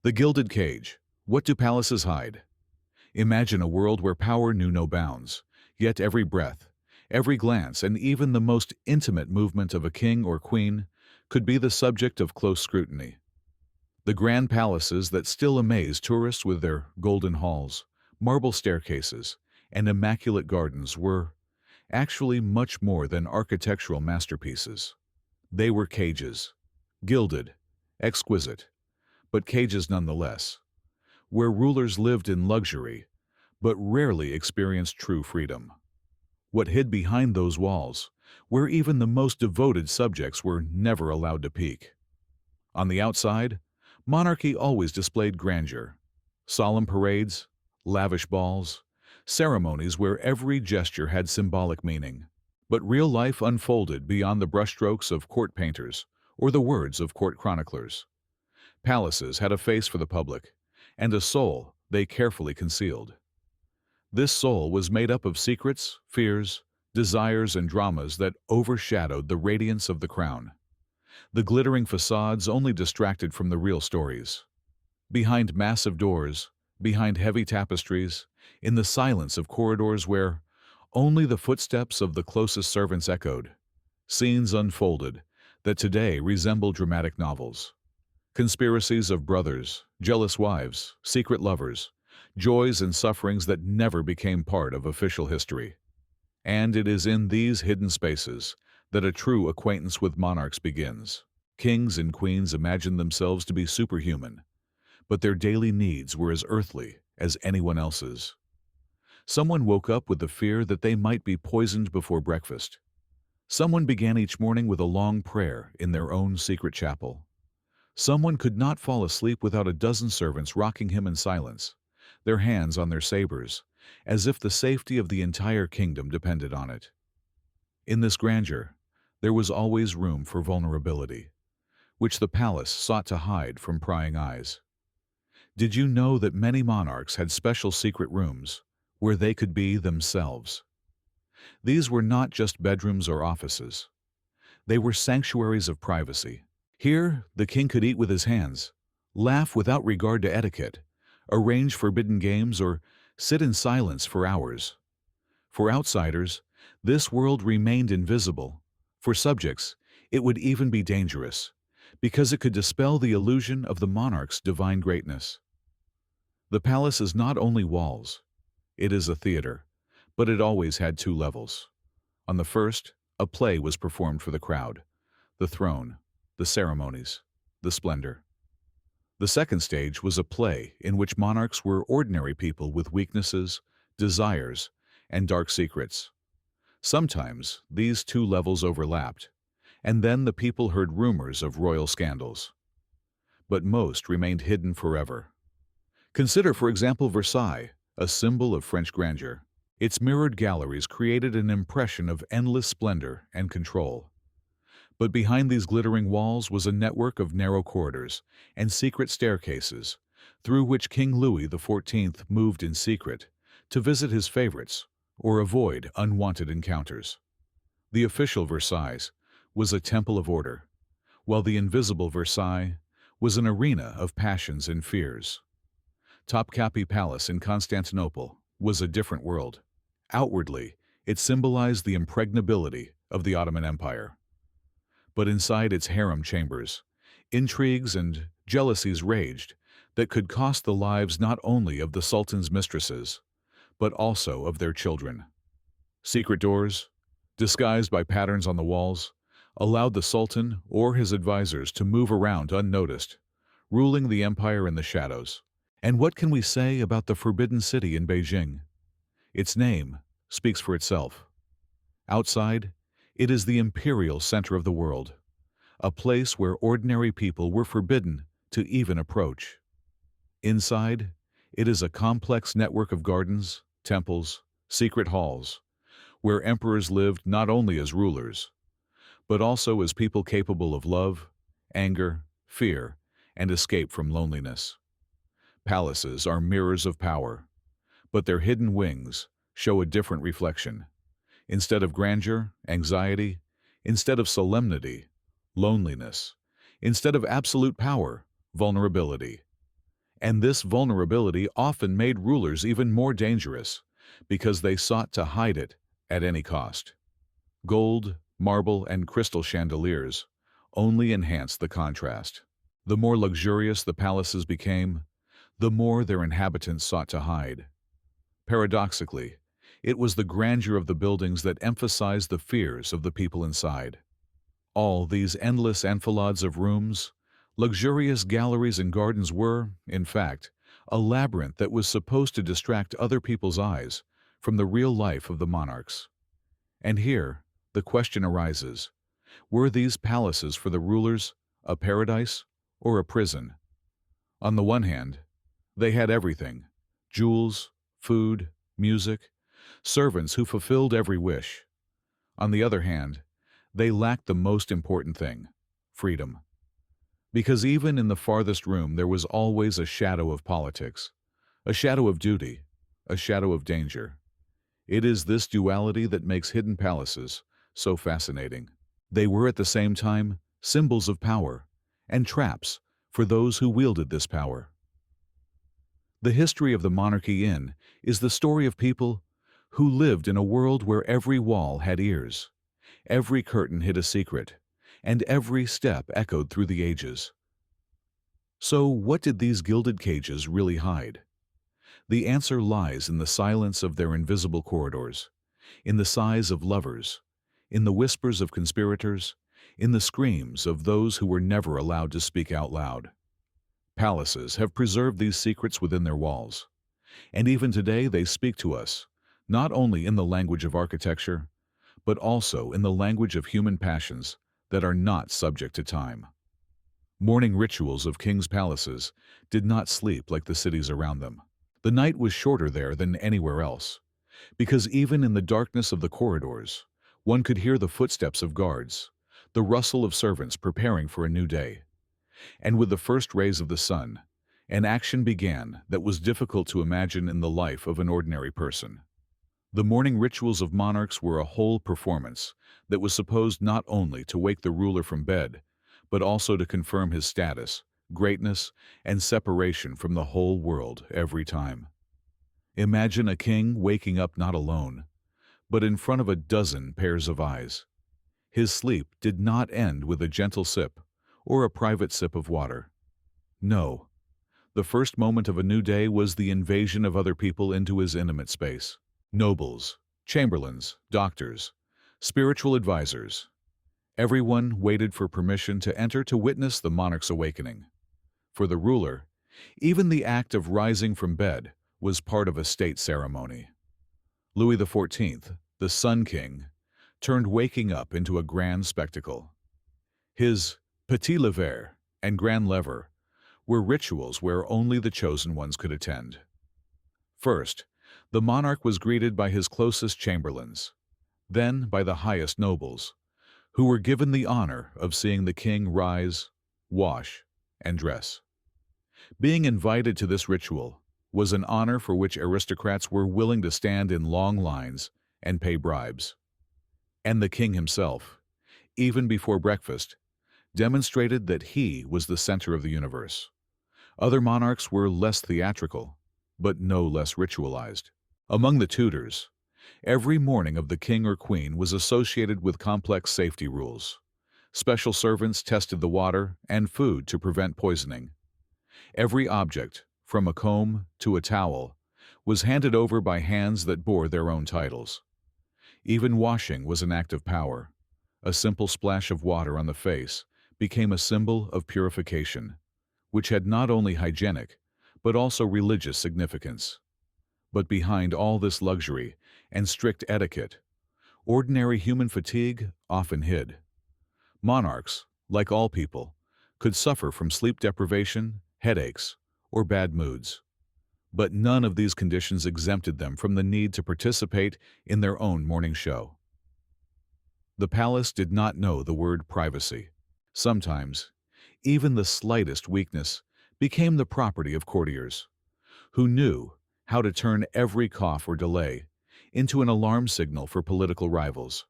The Gilded Cage. What do palaces hide? Imagine a world where power knew no bounds, yet every breath, every glance, and even the most intimate movement of a king or queen could be the subject of close scrutiny. The grand palaces that still amaze tourists with their golden halls, marble staircases, and immaculate gardens were actually much more than architectural masterpieces. They were cages, gilded, exquisite, but cages nonetheless, where rulers lived in luxury, but rarely experienced true freedom. What hid behind those walls, where even the most devoted subjects were never allowed to peek? On the outside, monarchy always displayed grandeur, solemn parades, lavish balls, ceremonies where every gesture had symbolic meaning. But real life unfolded beyond the brushstrokes of court painters or the words of court chroniclers. Palaces had a face for the public, and a soul they carefully concealed. This soul was made up of secrets, fears, desires, and dramas that overshadowed the radiance of the crown. The glittering facades only distracted from the real stories. Behind massive doors, behind heavy tapestries, in the silence of corridors where only the footsteps of the closest servants echoed, scenes unfolded that today resemble dramatic novels. Conspiracies of brothers, jealous wives, secret lovers, joys and sufferings that never became part of official history. And it is in these hidden spaces that a true acquaintance with monarchs begins. Kings and queens imagined themselves to be superhuman, but their daily needs were as earthly as anyone else's. Someone woke up with the fear that they might be poisoned before breakfast. Someone began each morning with a long prayer in their own secret chapel. Someone could not fall asleep without a dozen servants rocking him in silence, their hands on their sabers, as if the safety of the entire kingdom depended on it. In this grandeur, there was always room for vulnerability, which the palace sought to hide from prying eyes. Did you know that many monarchs had special secret rooms where they could be themselves? These were not just bedrooms or offices. They were sanctuaries of privacy. Here, the king could eat with his hands, laugh without regard to etiquette, arrange forbidden games, or sit in silence for hours. For outsiders, this world remained invisible. For subjects, it would even be dangerous, because it could dispel the illusion of the monarch's divine greatness. The palace is not only walls. It is a theater, but it always had two levels. On the first, a play was performed for the crowd, the throne, the ceremonies, the splendor. The second stage was a play in which monarchs were ordinary people with weaknesses, desires, and dark secrets. Sometimes these two levels overlapped, and then the people heard rumors of royal scandals. But most remained hidden forever. Consider, for example, Versailles, a symbol of French grandeur. Its mirrored galleries created an impression of endless splendor and control. But behind these glittering walls was a network of narrow corridors and secret staircases through which King Louis XIV moved in secret to visit his favorites or avoid unwanted encounters. The official Versailles was a temple of order, while the invisible Versailles was an arena of passions and fears. Topkapi Palace in Constantinople was a different world. Outwardly, it symbolized the impregnability of the Ottoman Empire. But inside its harem chambers, intrigues and jealousies raged that could cost the lives not only of the Sultan's mistresses, but also of their children. Secret doors, disguised by patterns on the walls, allowed the Sultan or his advisors to move around unnoticed, ruling the empire in the shadows. And what can we say about the Forbidden City in Beijing? Its name speaks for itself. Outside, it is the imperial center of the world, a place where ordinary people were forbidden to even approach. Inside, it is a complex network of gardens, temples, secret halls, where emperors lived not only as rulers, but also as people capable of love, anger, fear, and escape from loneliness. Palaces are mirrors of power, but their hidden wings show a different reflection. Instead of grandeur, anxiety. Instead of solemnity, loneliness. Instead of absolute power, vulnerability. And this vulnerability often made rulers even more dangerous because they sought to hide it at any cost. Gold, marble, and crystal chandeliers only enhanced the contrast. The more luxurious the palaces became, the more their inhabitants sought to hide. Paradoxically, it was the grandeur of the buildings that emphasized the fears of the people inside. All these endless enfilades of rooms, luxurious galleries and gardens were, in fact, a labyrinth that was supposed to distract other people's eyes from the real life of the monarchs. And here, the question arises, were these palaces for the rulers a paradise or a prison? On the one hand, they had everything: jewels, food, music, servants who fulfilled every wish. On the other hand, they lacked the most important thing: freedom. Because even in the farthest room there was always a shadow of politics, a shadow of duty, a shadow of danger. It is this duality that makes hidden palaces so fascinating. They were at the same time symbols of power and traps for those who wielded this power. The history of the Monarchy Inn is the story of people who lived in a world where every wall had ears, every curtain hid a secret, and every step echoed through the ages. So what did these gilded cages really hide? The answer lies in the silence of their invisible corridors, in the sighs of lovers, in the whispers of conspirators, in the screams of those who were never allowed to speak out loud. Palaces have preserved these secrets within their walls, and even today they speak to us, not only in the language of architecture, but also in the language of human passions that are not subject to time. Morning rituals of kings' palaces did not sleep like the cities around them. The night was shorter there than anywhere else, because even in the darkness of the corridors, one could hear the footsteps of guards, the rustle of servants preparing for a new day. And with the first rays of the sun, an action began that was difficult to imagine in the life of an ordinary person. The morning rituals of monarchs were a whole performance that was supposed not only to wake the ruler from bed, but also to confirm his status, greatness, and separation from the whole world every time. Imagine a king waking up not alone, but in front of a dozen pairs of eyes. His sleep did not end with a gentle sip or a private sip of water. No, the first moment of a new day was the invasion of other people into his intimate space. Nobles, chamberlains, doctors, spiritual advisors. Everyone waited for permission to enter to witness the monarch's awakening. For the ruler, even the act of rising from bed was part of a state ceremony. Louis XIV, the Sun King, turned waking up into a grand spectacle. His petit lever and grand lever were rituals where only the chosen ones could attend. First, the monarch was greeted by his closest chamberlains, then by the highest nobles, who were given the honor of seeing the king rise, wash, and dress. Being invited to this ritual was an honor for which aristocrats were willing to stand in long lines and pay bribes. And the king himself, even before breakfast, demonstrated that he was the center of the universe. Other monarchs were less theatrical, but no less ritualized. Among the Tudors, every morning of the king or queen was associated with complex safety rules. Special servants tested the water and food to prevent poisoning. Every object, from a comb to a towel, was handed over by hands that bore their own titles. Even washing was an act of power. A simple splash of water on the face became a symbol of purification, which had not only hygienic, but also religious significance. But behind all this luxury and strict etiquette, ordinary human fatigue often hid. Monarchs, like all people, could suffer from sleep deprivation, headaches, or bad moods. But none of these conditions exempted them from the need to participate in their own morning show. The palace did not know the word privacy. Sometimes, even the slightest weakness became the property of courtiers, who knew how to turn every cough or delay into an alarm signal for political rivals.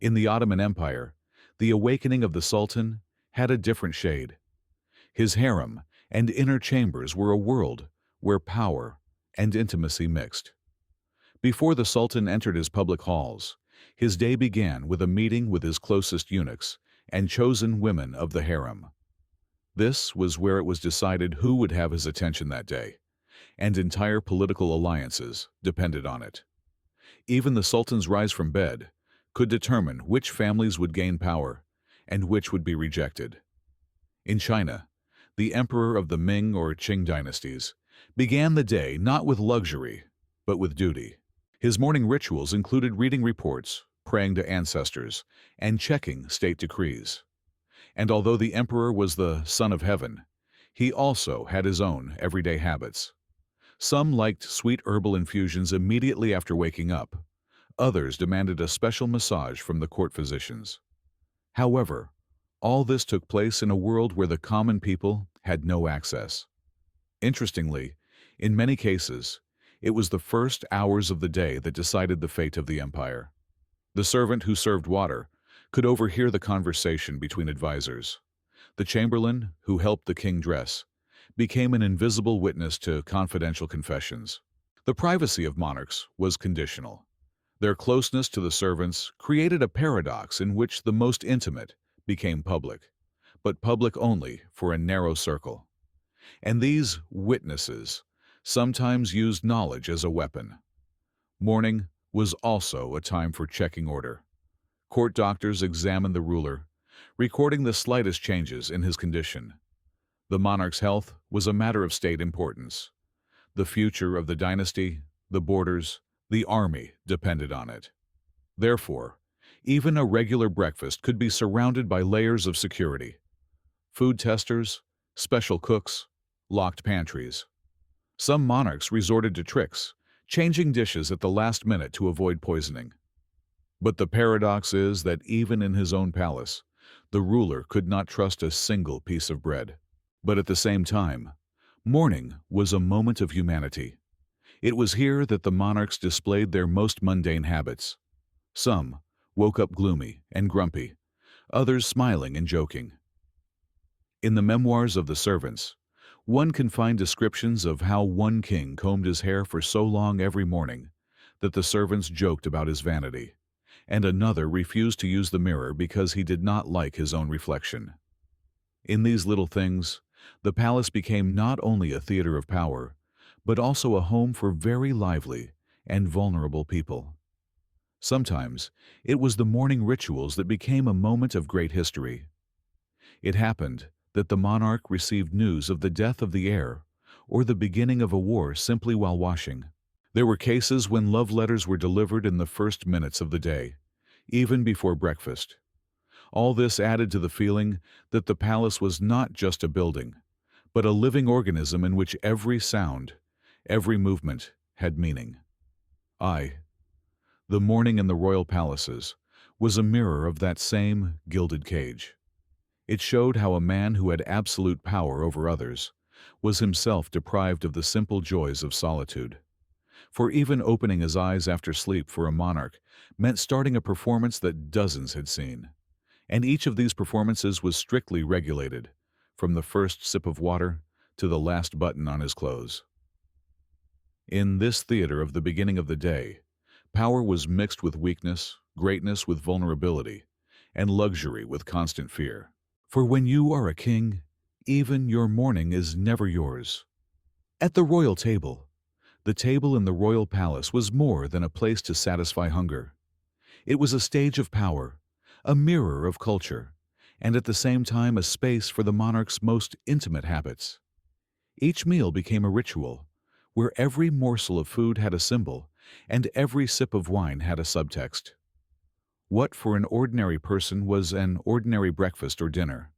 In the Ottoman Empire, the awakening of the Sultan had a different shade. His harem and inner chambers were a world where power and intimacy mixed. Before the Sultan entered his public halls, his day began with a meeting with his closest eunuchs and chosen women of the harem. This was where it was decided who would have his attention that day, and entire political alliances depended on it. Even the Sultan's rise from bed could determine which families would gain power and which would be rejected. In China, the emperor of the Ming or Qing dynasties began the day not with luxury, but with duty. His morning rituals included reading reports, praying to ancestors, and checking state decrees. And although the emperor was the son of heaven, he also had his own everyday habits. Some liked sweet herbal infusions immediately after waking up. Others demanded a special massage from the court physicians. However, all this took place in a world where the common people had no access. Interestingly, in many cases, it was the first hours of the day that decided the fate of the empire. The servant who served water could overhear the conversation between advisors. The chamberlain, who helped the king dress, became an invisible witness to confidential confessions. The privacy of monarchs was conditional. Their closeness to the servants created a paradox in which the most intimate became public, but public only for a narrow circle. And these witnesses sometimes used knowledge as a weapon. Morning was also a time for checking order. Court doctors examined the ruler, recording the slightest changes in his condition. The monarch's health was a matter of state importance. The future of the dynasty, the borders, the army depended on it. Therefore, even a regular breakfast could be surrounded by layers of security. Food testers, special cooks, locked pantries. Some monarchs resorted to tricks, changing dishes at the last minute to avoid poisoning. But the paradox is that even in his own palace, the ruler could not trust a single piece of bread. But at the same time, morning was a moment of humanity. It was here that the monarchs displayed their most mundane habits. Some woke up gloomy and grumpy, others smiling and joking. In the memoirs of the servants, one can find descriptions of how one king combed his hair for so long every morning that the servants joked about his vanity, and another refused to use the mirror because he did not like his own reflection. In these little things, the palace became not only a theater of power, but also a home for very lively and vulnerable people. Sometimes it was the morning rituals that became a moment of great history. It happened that the monarch received news of the death of the heir or the beginning of a war simply while washing. There were cases when love letters were delivered in the first minutes of the day, even before breakfast. All this added to the feeling that the palace was not just a building, but a living organism in which every sound, every movement had meaning. The morning in the royal palaces, was a mirror of that same gilded cage. It showed how a man who had absolute power over others was himself deprived of the simple joys of solitude. For even opening his eyes after sleep for a monarch meant starting a performance that dozens had seen. And each of these performances was strictly regulated, from the first sip of water to the last button on his clothes. In this theater of the beginning of the day, power was mixed with weakness, greatness with vulnerability, and luxury with constant fear. For when you are a king, even your morning is never yours. At the royal table, the table in the royal palace was more than a place to satisfy hunger. It was a stage of power, a mirror of culture, and at the same time a space for the monarch's most intimate habits. Each meal became a ritual, where every morsel of food had a symbol and every sip of wine had a subtext. What for an ordinary person was an ordinary breakfast or dinner,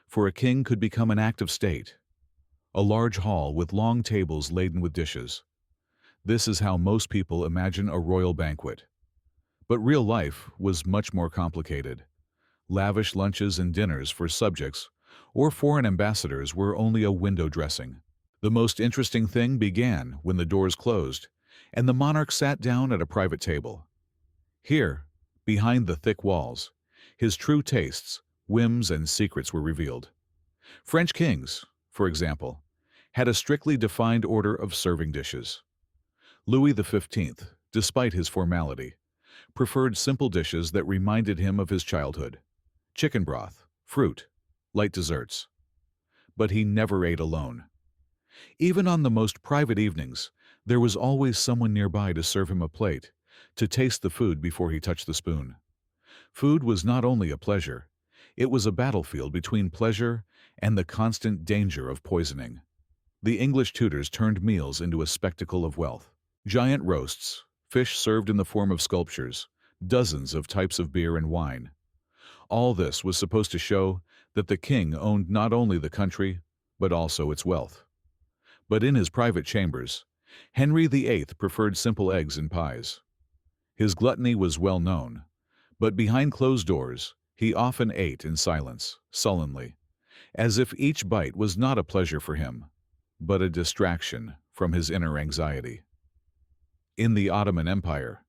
for a king could become an act of state. A large hall with long tables laden with dishes. This is how most people imagine a royal banquet. But real life was much more complicated. Lavish lunches and dinners for subjects or foreign ambassadors were only a window dressing. The most interesting thing began when the doors closed and the monarch sat down at a private table. Here, behind the thick walls, his true tastes, whims, and secrets were revealed. French kings, for example, had a strictly defined order of serving dishes. Louis XV, despite his formality, preferred simple dishes that reminded him of his childhood: chicken broth, fruit, light desserts. But he never ate alone. Even on the most private evenings, there was always someone nearby to serve him a plate, to taste the food before he touched the spoon. Food was not only a pleasure, it was a battlefield between pleasure and the constant danger of poisoning. The English Tudors turned meals into a spectacle of wealth. Giant roasts, fish served in the form of sculptures, dozens of types of beer and wine. All this was supposed to show that the king owned not only the country, but also its wealth. But in his private chambers, Henry VIII preferred simple eggs and pies. His gluttony was well known, but behind closed doors, he often ate in silence, sullenly, as if each bite was not a pleasure for him, but a distraction from his inner anxiety. In the Ottoman Empire,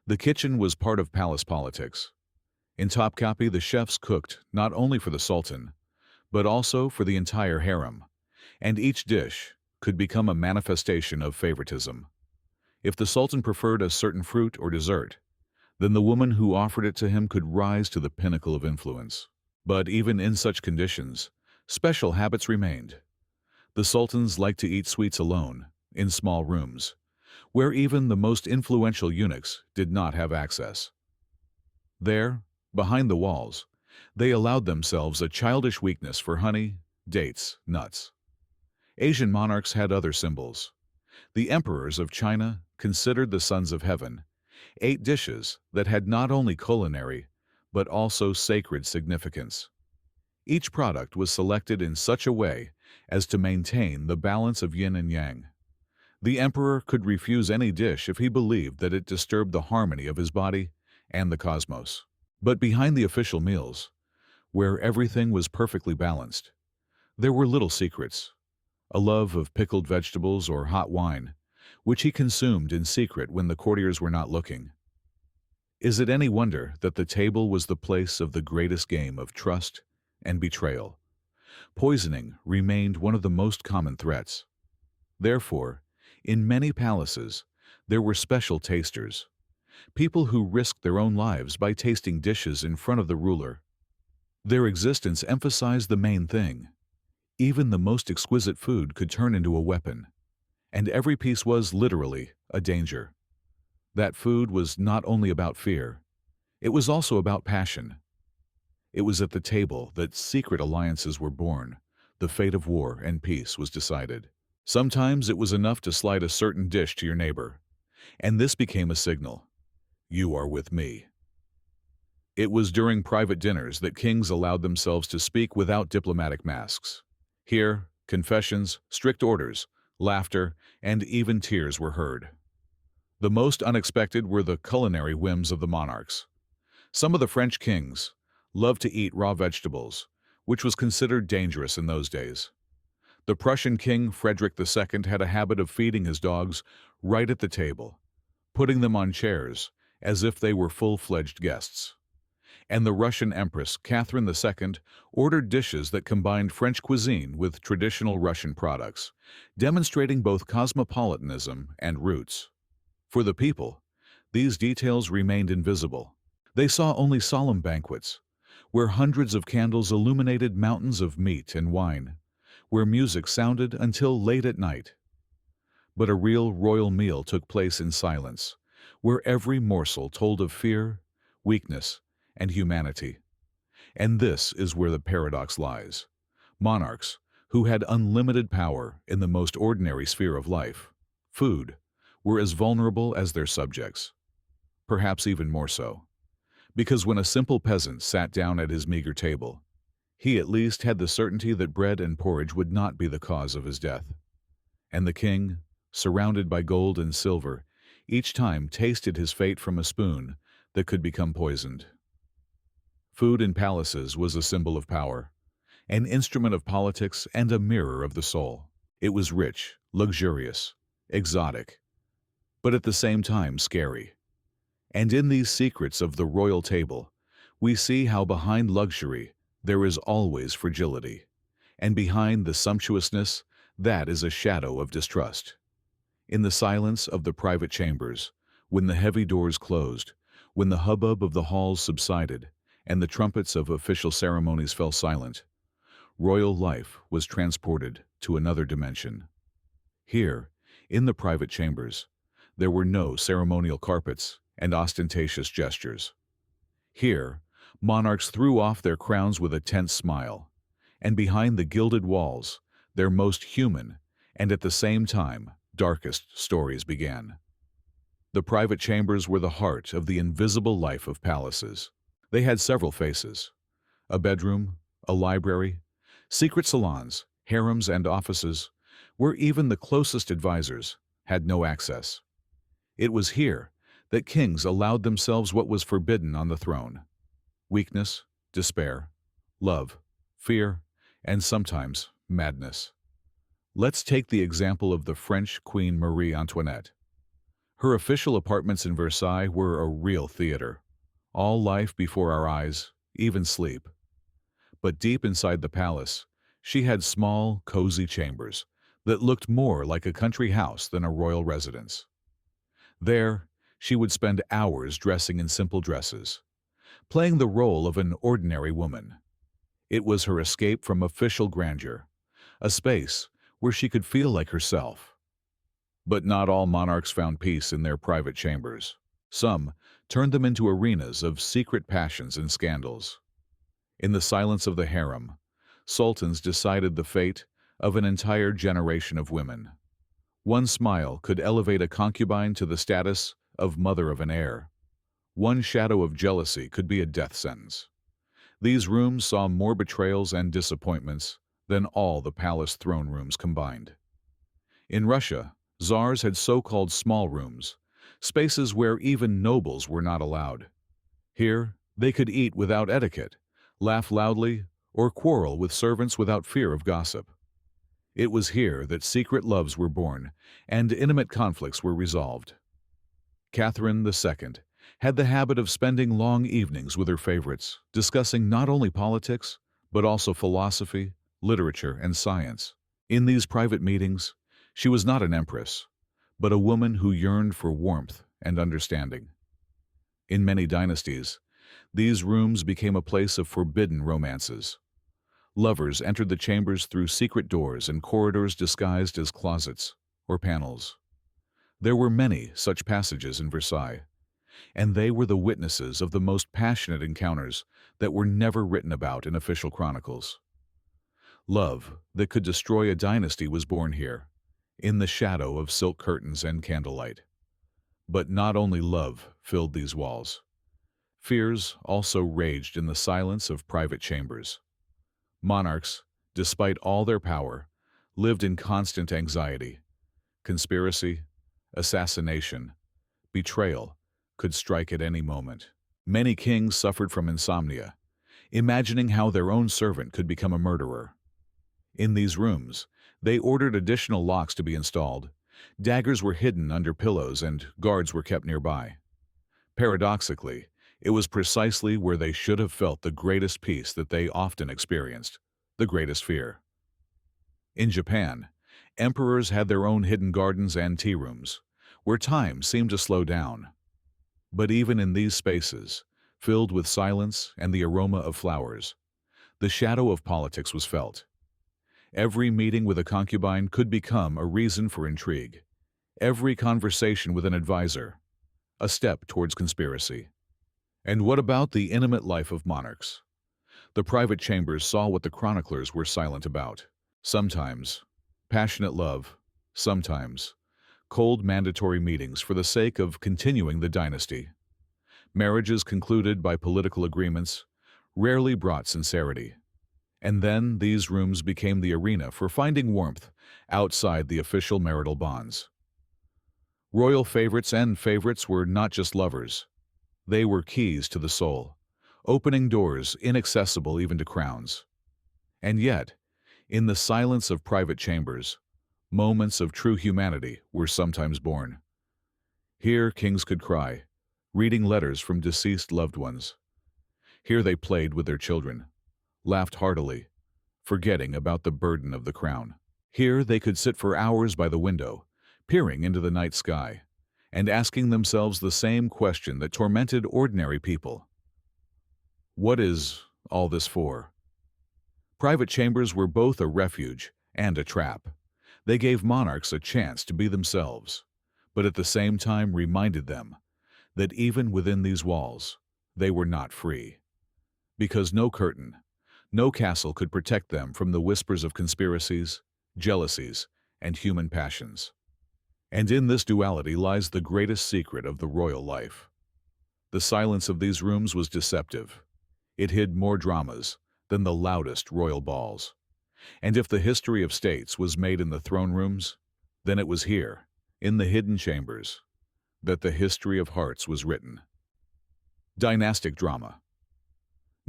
the kitchen was part of palace politics. In Topkapi, the chefs cooked not only for the sultan, but also for the entire harem, and each dish could become a manifestation of favoritism. If the sultan preferred a certain fruit or dessert, then the woman who offered it to him could rise to the pinnacle of influence. But even in such conditions, special habits remained. The sultans liked to eat sweets alone, in small rooms, where even the most influential eunuchs did not have access. There, behind the walls, they allowed themselves a childish weakness for honey, dates, nuts. Asian monarchs had other symbols. The emperors of China, considered the sons of heaven, ate dishes that had not only culinary, but also sacred significance. Each product was selected in such a way as to maintain the balance of yin and yang. The emperor could refuse any dish if he believed that it disturbed the harmony of his body and the cosmos. But behind the official meals, where everything was perfectly balanced, there were little secrets: a love of pickled vegetables or hot wine, which he consumed in secret when the courtiers were not looking. Is it any wonder that the table was the place of the greatest game of trust and betrayal? Poisoning remained one of the most common threats. Therefore, in many palaces, there were special tasters, people who risked their own lives by tasting dishes in front of the ruler. Their existence emphasized the main thing. Even the most exquisite food could turn into a weapon, and every piece was, literally, a danger. That food was not only about fear, it was also about passion. It was at the table that secret alliances were born, the fate of war and peace was decided. Sometimes it was enough to slide a certain dish to your neighbor, and this became a signal: you are with me. It was during private dinners that kings allowed themselves to speak without diplomatic masks. Here, confessions, strict orders, laughter, and even tears were heard. The most unexpected were the culinary whims of the monarchs. Some of the French kings loved to eat raw vegetables, which was considered dangerous in those days. The Prussian king Frederick II had a habit of feeding his dogs right at the table, putting them on chairs as if they were full-fledged guests. And the Russian Empress Catherine II ordered dishes that combined French cuisine with traditional Russian products, demonstrating both cosmopolitanism and roots. For the people, these details remained invisible. They saw only solemn banquets, where hundreds of candles illuminated mountains of meat and wine, where music sounded until late at night. But a real royal meal took place in silence, where every morsel told of fear, weakness, and humanity. And this is where the paradox lies. Monarchs, who had unlimited power in the most ordinary sphere of life, food, were as vulnerable as their subjects. Perhaps even more so. Because when a simple peasant sat down at his meager table, he at least had the certainty that bread and porridge would not be the cause of his death. And the king, surrounded by gold and silver, each time tasted his fate from a spoon that could become poisoned. Food in palaces was a symbol of power, an instrument of politics and a mirror of the soul. It was rich, luxurious, exotic, but at the same time scary. And in these secrets of the royal table, we see how behind luxury there is always fragility, And behind the sumptuousness, that is a shadow of distrust. In the silence of the private chambers, when the heavy doors closed, when the hubbub of the halls subsided, and the trumpets of official ceremonies fell silent, royal life was transported to another dimension. Here, in the private chambers, there were no ceremonial carpets and ostentatious gestures. Here, monarchs threw off their crowns with a tense smile, and behind the gilded walls, their most human and at the same time darkest stories began. The private chambers were the heart of the invisible life of palaces. They had several faces: a bedroom, a library, secret salons, harems, and offices, where even the closest advisors had no access. It was here that kings allowed themselves what was forbidden on the throne: weakness, despair, love, fear, and sometimes madness. Let's take the example of the French Queen Marie Antoinette. Her official apartments in Versailles were a real theater. All life before our eyes, even sleep. But deep inside the palace, she had small, cozy chambers that looked more like a country house than a royal residence. There, she would spend hours dressing in simple dresses, playing the role of an ordinary woman. It was her escape from official grandeur, a space where she could feel like herself. But not all monarchs found peace in their private chambers. Some turned them into arenas of secret passions and scandals. In the silence of the harem, sultans decided the fate of an entire generation of women. One smile could elevate a concubine to the status of mother of an heir. One shadow of jealousy could be a death sentence. These rooms saw more betrayals and disappointments than all the palace throne rooms combined. In Russia, czars had so-called small rooms, spaces where even nobles were not allowed. Here, they could eat without etiquette, laugh loudly, or quarrel with servants without fear of gossip. It was here that secret loves were born and intimate conflicts were resolved. Catherine II had the habit of spending long evenings with her favorites, discussing not only politics, but also philosophy, literature, and science. In these private meetings, she was not an empress, but a woman who yearned for warmth and understanding. In many dynasties, these rooms became a place of forbidden romances. Lovers entered the chambers through secret doors and corridors disguised as closets or panels. There were many such passages in Versailles, and they were the witnesses of the most passionate encounters that were never written about in official chronicles. Love that could destroy a dynasty was born here, in the shadow of silk curtains and candlelight. But not only love filled these walls. Fears also raged in the silence of private chambers. Monarchs, despite all their power, lived in constant anxiety. Conspiracy, assassination, betrayal could strike at any moment. Many kings suffered from insomnia, imagining how their own servant could become a murderer. In these rooms, they ordered additional locks to be installed. Daggers were hidden under pillows and guards were kept nearby. Paradoxically, it was precisely where they should have felt the greatest peace that they often experienced, the greatest fear. In Japan, emperors had their own hidden gardens and tea rooms, where time seemed to slow down. But even in these spaces, filled with silence and the aroma of flowers, the shadow of politics was felt. Every meeting with a concubine could become a reason for intrigue. Every conversation with an advisor, a step towards conspiracy. And what about the intimate life of monarchs? The private chambers saw what the chroniclers were silent about. Sometimes, passionate love, sometimes, cold mandatory meetings for the sake of continuing the dynasty. Marriages concluded by political agreements rarely brought sincerity. And then these rooms became the arena for finding warmth outside the official marital bonds. Royal favorites and favorites were not just lovers. They were keys to the soul, opening doors inaccessible even to crowns. And yet, in the silence of private chambers, moments of true humanity were sometimes born. Here kings could cry, reading letters from deceased loved ones. Here they played with their children, laughed heartily, forgetting about the burden of the crown. Here they could sit for hours by the window, peering into the night sky, and asking themselves the same question that tormented ordinary people. What is all this for? Private chambers were both a refuge and a trap. They gave monarchs a chance to be themselves, but at the same time reminded them that even within these walls, they were not free. Because no curtain, no castle could protect them from the whispers of conspiracies, jealousies, and human passions. And in this duality lies the greatest secret of the royal life. The silence of these rooms was deceptive. It hid more dramas than the loudest royal balls. And if the history of states was made in the throne rooms, then it was here, in the hidden chambers, that the history of hearts was written. Dynastic drama.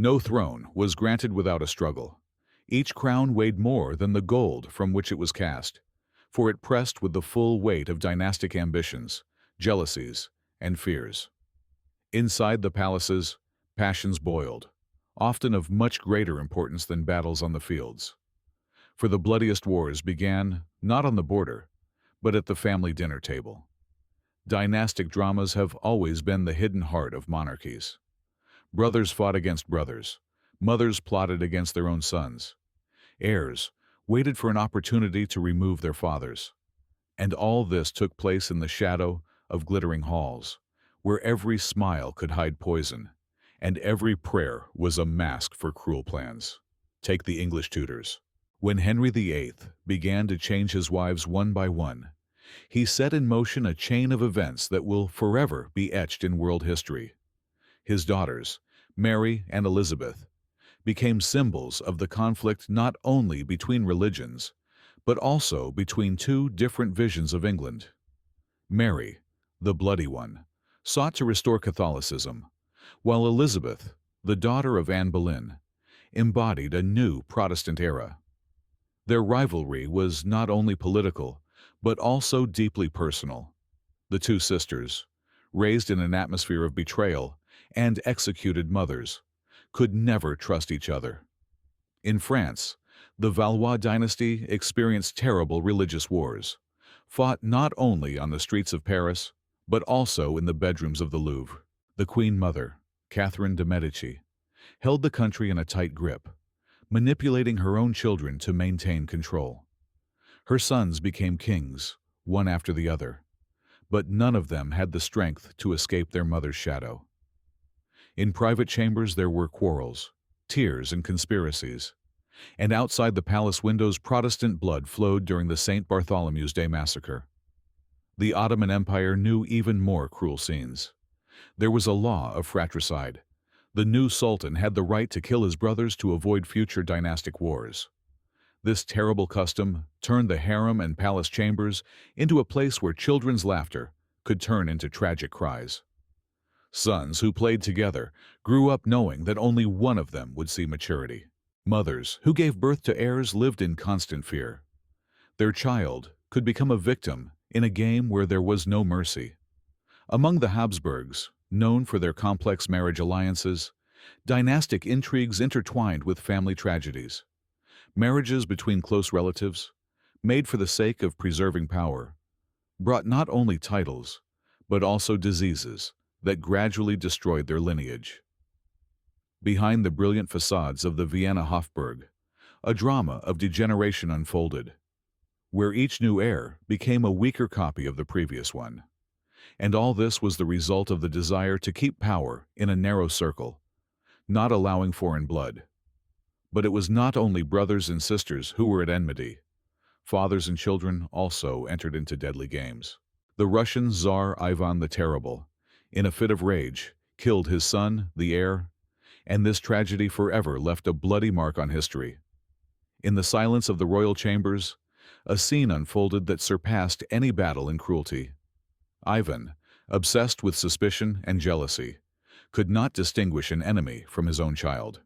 No throne was granted without a struggle. Each crown weighed more than the gold from which it was cast, for it pressed with the full weight of dynastic ambitions, jealousies, and fears. Inside the palaces, passions boiled, often of much greater importance than battles on the fields. For the bloodiest wars began not on the border, but at the family dinner table. Dynastic dramas have always been the hidden heart of monarchies. Brothers fought against brothers, mothers plotted against their own sons, heirs waited for an opportunity to remove their fathers. And all this took place in the shadow of glittering halls, where every smile could hide poison, and every prayer was a mask for cruel plans. Take the English Tudors. When Henry VIII began to change his wives one by one, he set in motion a chain of events that will forever be etched in world history. His daughters, Mary and Elizabeth, became symbols of the conflict not only between religions, but also between two different visions of England. Mary, the bloody one, sought to restore Catholicism, while Elizabeth, the daughter of Anne Boleyn, embodied a new Protestant era. Their rivalry was not only political, but also deeply personal. The two sisters, raised in an atmosphere of betrayal and executed mothers, could never trust each other. In France, the Valois dynasty experienced terrible religious wars, fought not only on the streets of Paris, but also in the bedrooms of the Louvre. The Queen Mother, Catherine de' Medici, held the country in a tight grip, manipulating her own children to maintain control. Her sons became kings, one after the other, but none of them had the strength to escape their mother's shadow. In private chambers there were quarrels, tears, and conspiracies, and outside the palace windows Protestant blood flowed during the St. Bartholomew's Day massacre. The Ottoman Empire knew even more cruel scenes. There was a law of fratricide. The new sultan had the right to kill his brothers to avoid future dynastic wars. This terrible custom turned the harem and palace chambers into a place where children's laughter could turn into tragic cries. Sons who played together grew up knowing that only one of them would see maturity. Mothers who gave birth to heirs lived in constant fear. Their child could become a victim in a game where there was no mercy. Among the Habsburgs, known for their complex marriage alliances, dynastic intrigues intertwined with family tragedies. Marriages between close relatives, made for the sake of preserving power, brought not only titles, but also diseases that gradually destroyed their lineage. Behind the brilliant facades of the Vienna Hofburg, a drama of degeneration unfolded, where each new heir became a weaker copy of the previous one. And all this was the result of the desire to keep power in a narrow circle, not allowing foreign blood. But it was not only brothers and sisters who were at enmity. Fathers and children also entered into deadly games. The Russian Tsar Ivan the Terrible, in a fit of rage, killed his son, the heir, and this tragedy forever left a bloody mark on history. In the silence of the royal chambers, a scene unfolded that surpassed any battle in cruelty. Ivan, obsessed with suspicion and jealousy, could not distinguish an enemy from his own child.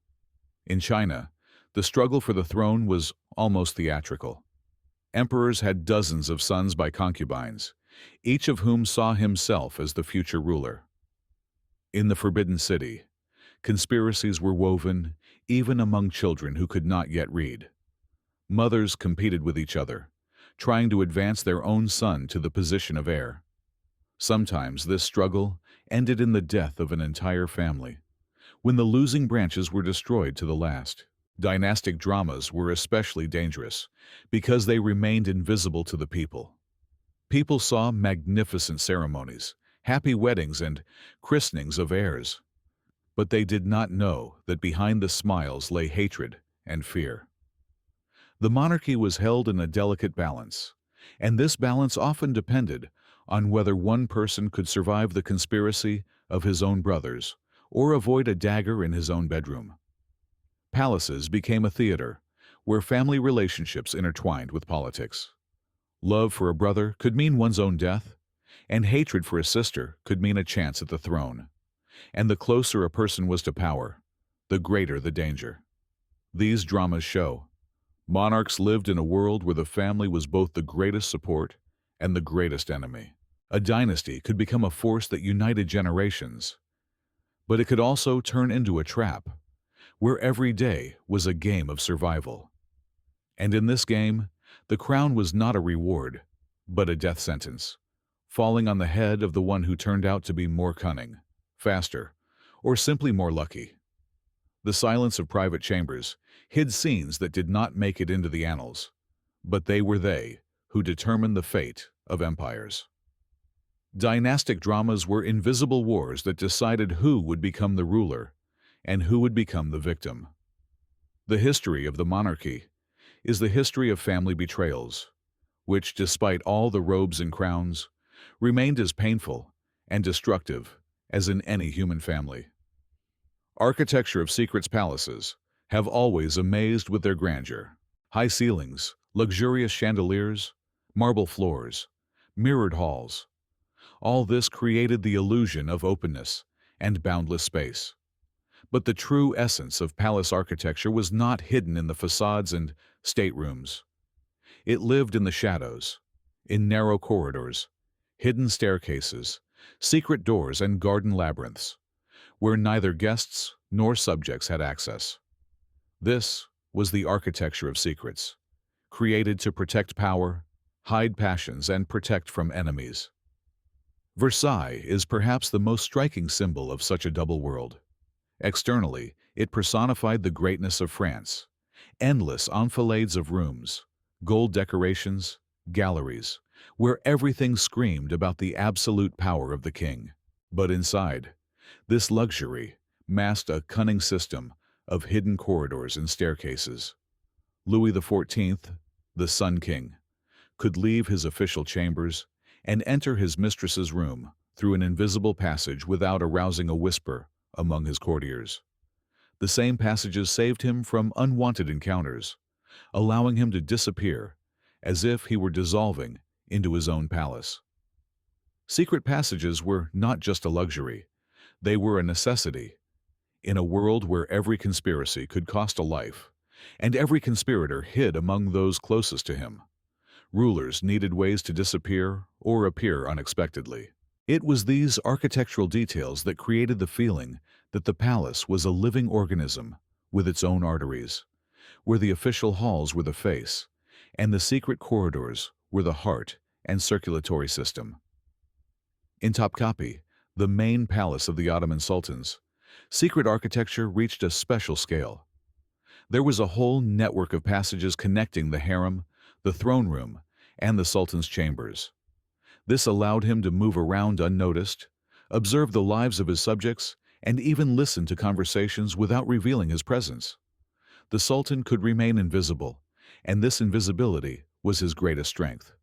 In China, the struggle for the throne was almost theatrical. Emperors had dozens of sons by concubines, each of whom saw himself as the future ruler. In the Forbidden City, conspiracies were woven even among children who could not yet read. Mothers competed with each other, trying to advance their own son to the position of heir. Sometimes this struggle ended in the death of an entire family, when the losing branches were destroyed to the last. Dynastic dramas were especially dangerous because they remained invisible to the people. People saw magnificent ceremonies, happy weddings, and christenings of heirs, but they did not know that behind the smiles lay hatred and fear. The monarchy was held in a delicate balance, and this balance often depended on whether one person could survive the conspiracy of his own brothers or avoid a dagger in his own bedroom. Palaces became a theater where family relationships intertwined with politics. Love for a brother could mean one's own death, and hatred for a sister could mean a chance at the throne. And the closer a person was to power, the greater the danger. These dramas show monarchs lived in a world where the family was both the greatest support and the greatest enemy. A dynasty could become a force that united generations, but it could also turn into a trap, where every day was a game of survival. And in this game, the crown was not a reward, but a death sentence, falling on the head of the one who turned out to be more cunning, faster, or simply more lucky. The silence of private chambers hid scenes that did not make it into the annals, but they who determined the fate of empires. Dynastic dramas were invisible wars that decided who would become the ruler and who would become the victim. The history of the monarchy is the history of family betrayals, which, despite all the robes and crowns, remained as painful and destructive as in any human family. Architecture of secrets palaces have always amazed with their grandeur. High ceilings, luxurious chandeliers, marble floors, mirrored halls. All this created the illusion of openness and boundless space. But the true essence of palace architecture was not hidden in the facades and staterooms. It lived in the shadows, in narrow corridors, hidden staircases, secret doors, and garden labyrinths, where neither guests nor subjects had access. This was the architecture of secrets, created to protect power, hide passions, and protect from enemies. Versailles is perhaps the most striking symbol of such a double world. Externally, it personified the greatness of France, endless enfilades of rooms, gold decorations, galleries, where everything screamed about the absolute power of the king. But inside, this luxury masked a cunning system of hidden corridors and staircases. Louis XIV, the Sun King, could leave his official chambers and enter his mistress's room through an invisible passage without arousing a whisper among his courtiers. The same passages saved him from unwanted encounters, allowing him to disappear as if he were dissolving into his own palace. Secret passages were not just a luxury, they were a necessity. In a world where every conspiracy could cost a life, and every conspirator hid among those closest to him, rulers needed ways to disappear or appear unexpectedly. It was these architectural details that created the feeling that the palace was a living organism with its own arteries, where the official halls were the face, and the secret corridors were the heart and circulatory system. In Topkapi, the main palace of the Ottoman sultans, secret architecture reached a special scale. There was a whole network of passages connecting the harem, the throne room, and the sultan's chambers. This allowed him to move around unnoticed, observe the lives of his subjects, and even listen to conversations without revealing his presence. The sultan could remain invisible, and this invisibility was his greatest strength.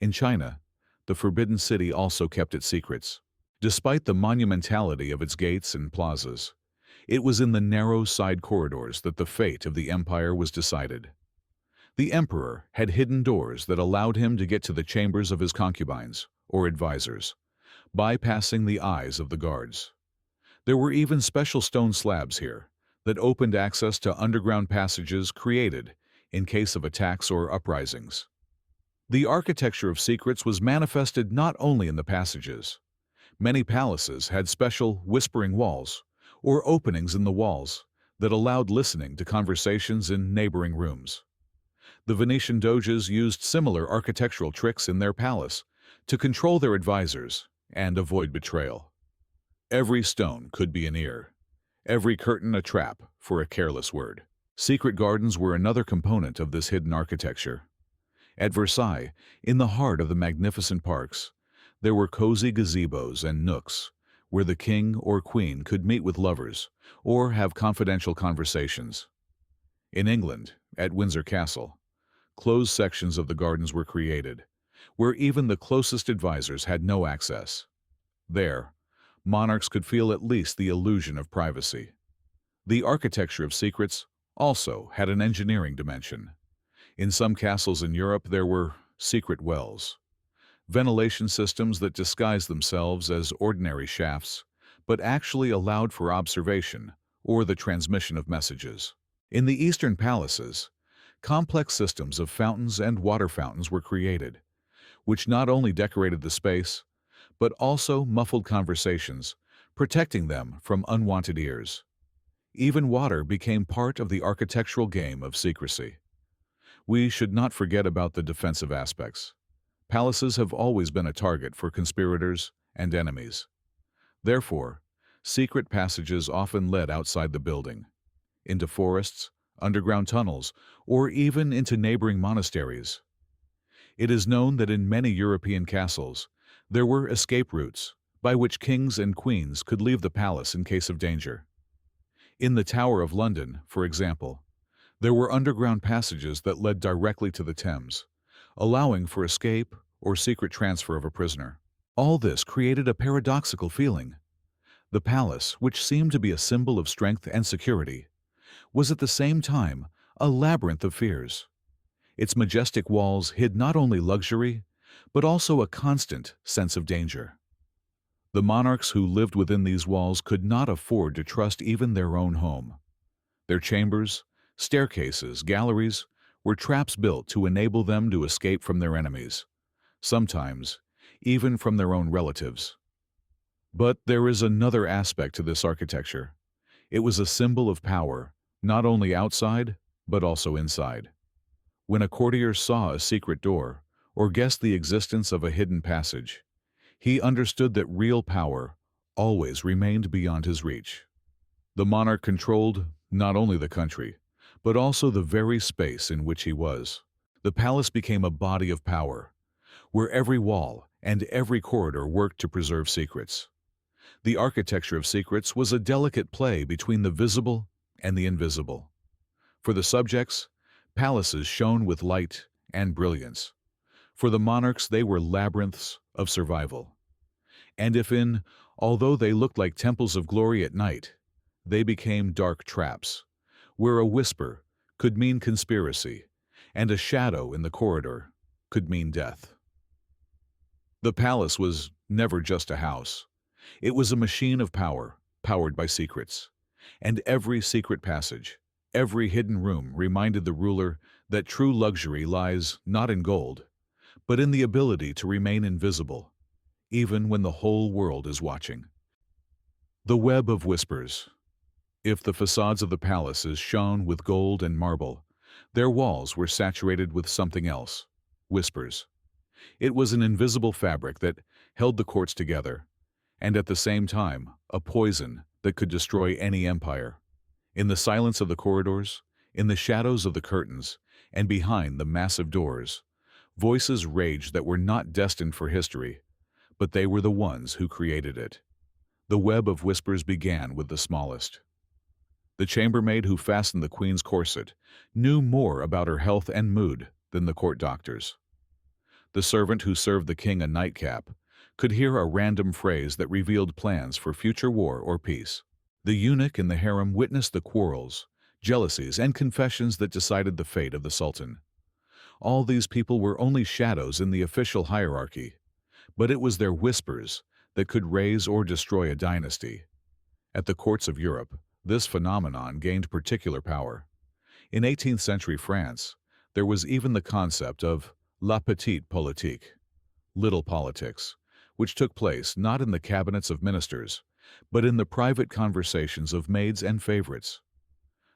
In China, the Forbidden City also kept its secrets. Despite the monumentality of its gates and plazas, it was in the narrow side corridors that the fate of the empire was decided. The emperor had hidden doors that allowed him to get to the chambers of his concubines or advisors, bypassing the eyes of the guards. There were even special stone slabs here that opened access to underground passages created in case of attacks or uprisings. The architecture of secrets was manifested not only in the passages. Many palaces had special whispering walls or openings in the walls that allowed listening to conversations in neighboring rooms. The Venetian doges used similar architectural tricks in their palace to control their advisors and avoid betrayal. Every stone could be an ear, every curtain a trap for a careless word. Secret gardens were another component of this hidden architecture. At Versailles, in the heart of the magnificent parks, there were cozy gazebos and nooks where the king or queen could meet with lovers or have confidential conversations. In England, at Windsor Castle, closed sections of the gardens were created, where even the closest advisors had no access. There, monarchs could feel at least the illusion of privacy. The architecture of secrets also had an engineering dimension. In some castles in Europe, there were secret wells, ventilation systems that disguised themselves as ordinary shafts, but actually allowed for observation or the transmission of messages. In the eastern palaces, complex systems of fountains and water fountains were created, which not only decorated the space, but also muffled conversations, protecting them from unwanted ears. Even water became part of the architectural game of secrecy. We should not forget about the defensive aspects. Palaces have always been a target for conspirators and enemies. Therefore, secret passages often led outside the building, into forests, underground tunnels, or even into neighboring monasteries. It is known that in many European castles, there were escape routes by which kings and queens could leave the palace in case of danger. In the Tower of London, for example, there were underground passages that led directly to the Thames, allowing for escape or secret transfer of a prisoner. All this created a paradoxical feeling. The palace, which seemed to be a symbol of strength and security, was at the same time a labyrinth of fears. Its majestic walls hid not only luxury, but also a constant sense of danger. The monarchs who lived within these walls could not afford to trust even their own home. Their chambers, staircases, galleries were traps built to enable them to escape from their enemies, sometimes even from their own relatives. But there is another aspect to this architecture. It was a symbol of power, not only outside, but also inside. When a courtier saw a secret door, or guessed the existence of a hidden passage, he understood that real power always remained beyond his reach. The monarch controlled not only the country, but also the very space in which he was. The palace became a body of power, where every wall and every corridor worked to preserve secrets. The architecture of secrets was a delicate play between the visible and the invisible. For the subjects, palaces shone with light and brilliance. For the monarchs, they were labyrinths of survival. And although they looked like temples of glory at night, they became dark traps, where a whisper could mean conspiracy, and a shadow in the corridor could mean death. The palace was never just a house. It was a machine of power, powered by secrets. And every secret passage, every hidden room reminded the ruler that true luxury lies not in gold, but in the ability to remain invisible, even when the whole world is watching. The web of whispers. If the facades of the palaces shone with gold and marble, their walls were saturated with something else, whispers. It was an invisible fabric that held the courts together, and at the same time, a poison that could destroy any empire. In the silence of the corridors, in the shadows of the curtains, and behind the massive doors, voices raged that were not destined for history, but they were the ones who created it. The web of whispers began with the smallest. The chambermaid who fastened the queen's corset knew more about her health and mood than the court doctors. The servant who served the king a nightcap could hear a random phrase that revealed plans for future war or peace. The eunuch in the harem witnessed the quarrels, jealousies, and confessions that decided the fate of the sultan. All these people were only shadows in the official hierarchy, but it was their whispers that could raise or destroy a dynasty. At the courts of Europe, this phenomenon gained particular power. In 18th century France, there was even the concept of la petite politique, little politics, which took place not in the cabinets of ministers, but in the private conversations of maids and favorites.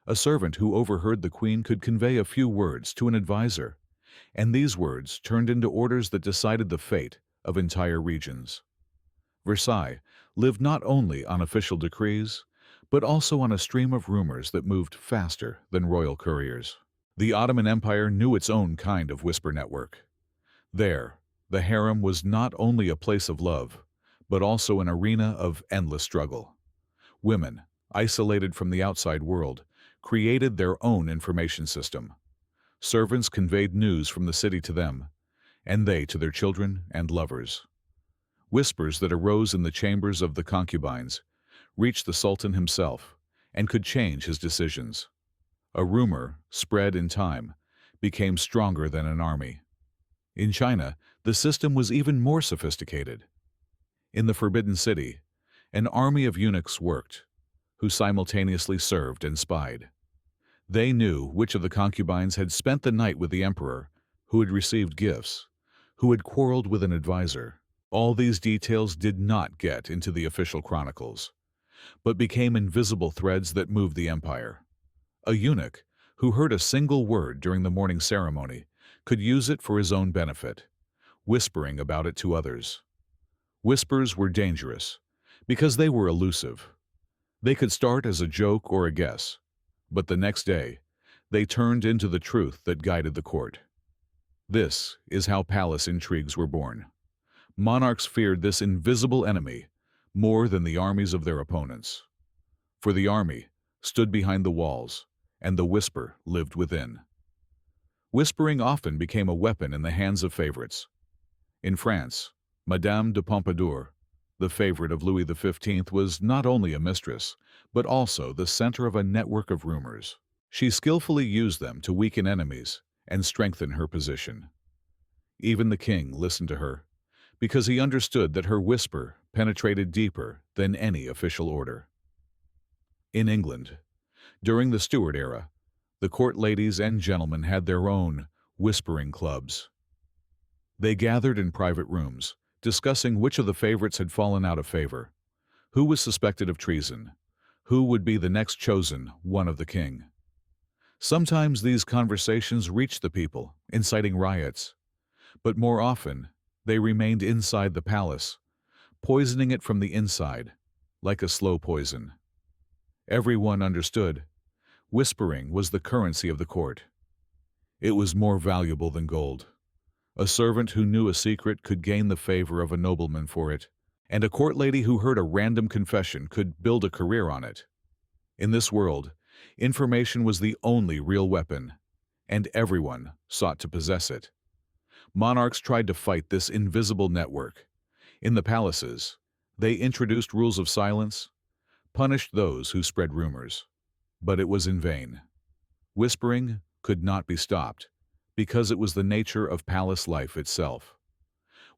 A servant who overheard the queen could convey a few words to an advisor, and these words turned into orders that decided the fate of entire regions. Versailles lived not only on official decrees, but also on a stream of rumors that moved faster than royal couriers. The Ottoman Empire knew its own kind of whisper network. There, the harem was not only a place of love, but also an arena of endless struggle. Women, isolated from the outside world, created their own information system. Servants conveyed news from the city to them, and they to their children and lovers. Whispers that arose in the chambers of the concubines reached the Sultan himself and could change his decisions. A rumor, spread in time, became stronger than an army. In China, the system was even more sophisticated. In the Forbidden City, an army of eunuchs worked, who simultaneously served and spied. They knew which of the concubines had spent the night with the emperor, who had received gifts, who had quarreled with an advisor. All these details did not get into the official chronicles, but became invisible threads that moved the empire. A eunuch, who heard a single word during the morning ceremony, could use it for his own benefit, whispering about it to others. Whispers were dangerous, because they were elusive. They could start as a joke or a guess, but the next day, they turned into the truth that guided the court. This is how palace intrigues were born. Monarchs feared this invisible enemy more than the armies of their opponents. For the army stood behind the walls, and the whisper lived within. Whispering often became a weapon in the hands of favorites. In France, Madame de Pompadour, the favorite of Louis XV, was not only a mistress, but also the center of a network of rumors. She skillfully used them to weaken enemies and strengthen her position. Even the king listened to her, because he understood that her whisper penetrated deeper than any official order. In England, during the Stuart era, the court ladies and gentlemen had their own whispering clubs. They gathered in private rooms, discussing which of the favorites had fallen out of favor, who was suspected of treason, who would be the next chosen one of the king. Sometimes these conversations reached the people, inciting riots, but more often they remained inside the palace, poisoning it from the inside, like a slow poison. Everyone understood. Whispering was the currency of the court. It was more valuable than gold. A servant who knew a secret could gain the favor of a nobleman for it, and a court lady who heard a random confession could build a career on it. In this world, information was the only real weapon, and everyone sought to possess it. Monarchs tried to fight this invisible network. In the palaces, they introduced rules of silence, punished those who spread rumors. But it was in vain. Whispering could not be stopped, because it was the nature of palace life itself.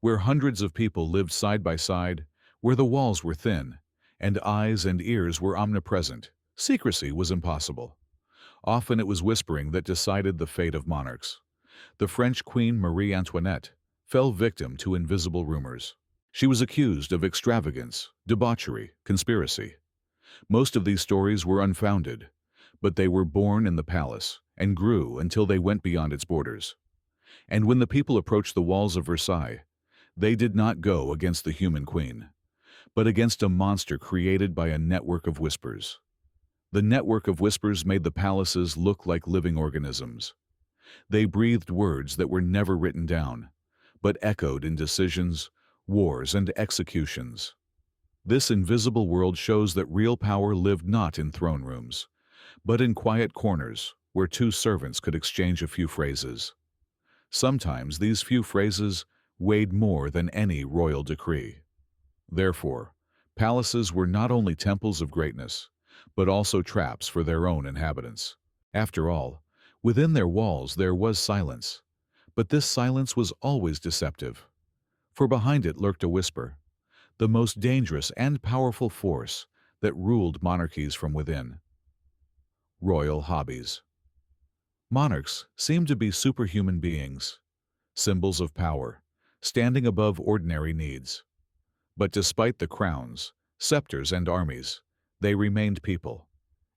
Where hundreds of people lived side by side, where the walls were thin, and eyes and ears were omnipresent, secrecy was impossible. Often it was whispering that decided the fate of monarchs. The French Queen Marie Antoinette fell victim to invisible rumors. She was accused of extravagance, debauchery, conspiracy. Most of these stories were unfounded, but they were born in the palace and grew until they went beyond its borders. And when the people approached the walls of Versailles, they did not go against the human queen, but against a monster created by a network of whispers. The network of whispers made the palaces look like living organisms. They breathed words that were never written down, but echoed in decisions, wars, and executions. This invisible world shows that real power lived not in throne rooms, but in quiet corners where two servants could exchange a few phrases. Sometimes these few phrases weighed more than any royal decree. Therefore, palaces were not only temples of greatness, but also traps for their own inhabitants. After all, within their walls there was silence, but this silence was always deceptive, for behind it lurked a whisper, the most dangerous and powerful force that ruled monarchies from within. Royal hobbies. Monarchs seemed to be superhuman beings, symbols of power, standing above ordinary needs. But despite the crowns, scepters, and armies, they remained people,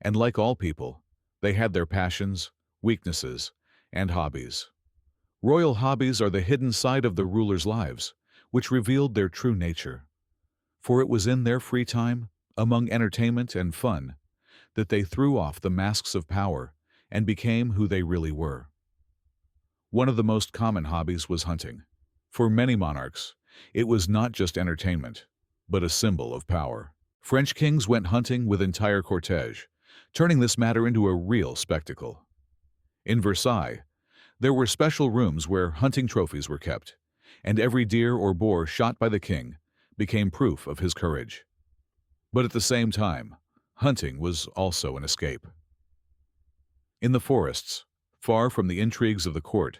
and like all people, They had their passions, weaknesses, and hobbies. Royal hobbies are the hidden side of the rulers' lives, which revealed their true nature. For it was in their free time, among entertainment and fun, that they threw off the masks of power and became who they really were. One of the most common hobbies was hunting. For many monarchs, it was not just entertainment, but a symbol of power. French kings went hunting with entire cortege, turning this matter into a real spectacle. In Versailles, there were special rooms where hunting trophies were kept, and every deer or boar shot by the king became proof of his courage. But at the same time, hunting was also an escape. In the forests, far from the intrigues of the court,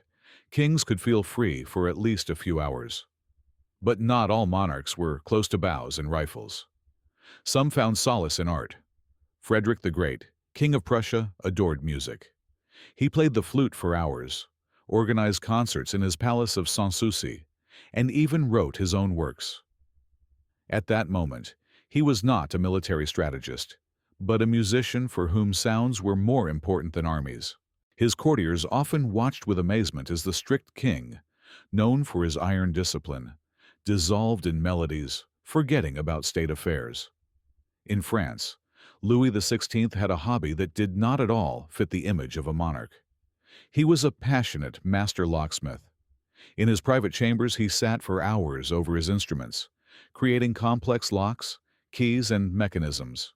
kings could feel free for at least a few hours. But not all monarchs were close to bows and rifles. Some found solace in art. Frederick the Great, King of Prussia, adored music. He played the flute for hours, organized concerts in his palace of Sanssouci, and even wrote his own works. At that moment, he was not a military strategist, but a musician for whom sounds were more important than armies. His courtiers often watched with amazement as the strict king, known for his iron discipline, dissolved in melodies, forgetting about state affairs. In France, Louis XVI had a hobby that did not at all fit the image of a monarch. He was a passionate master locksmith. In his private chambers, he sat for hours over his instruments, creating complex locks, keys, and mechanisms.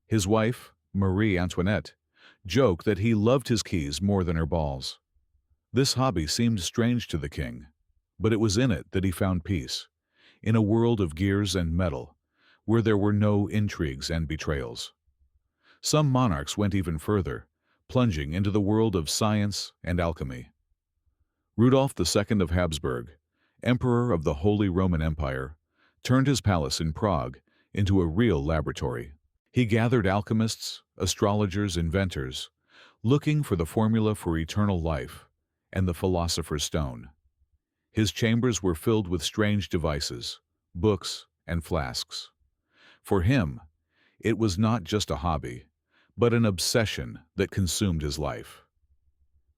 His wife, Marie Antoinette, joked that he loved his keys more than her balls. This hobby seemed strange to the king, but it was in it that he found peace, in a world of gears and metal, where there were no intrigues and betrayals. Some monarchs went even further, plunging into the world of science and alchemy. Rudolph II of Habsburg, Emperor of the Holy Roman Empire, turned his palace in Prague into a real laboratory. He gathered alchemists, astrologers, inventors, looking for the formula for eternal life and the philosopher's stone. His chambers were filled with strange devices, books, and flasks. For him, it was not just a hobby, but an obsession that consumed his life.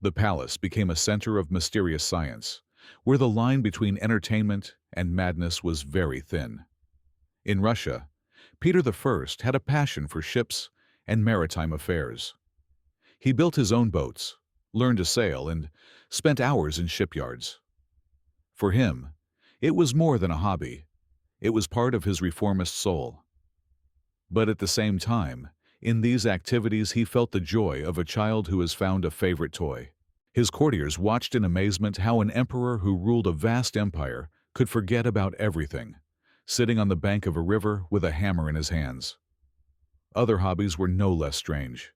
The palace became a center of mysterious science, where the line between entertainment and madness was very thin. In Russia, Peter I had a passion for ships and maritime affairs. He built his own boats, learned to sail, and spent hours in shipyards. For him, it was more than a hobby. It was part of his reformist soul. But at the same time, in these activities he felt the joy of a child who has found a favorite toy. His courtiers watched in amazement how an emperor who ruled a vast empire could forget about everything, sitting on the bank of a river with a hammer in his hands. Other hobbies were no less strange.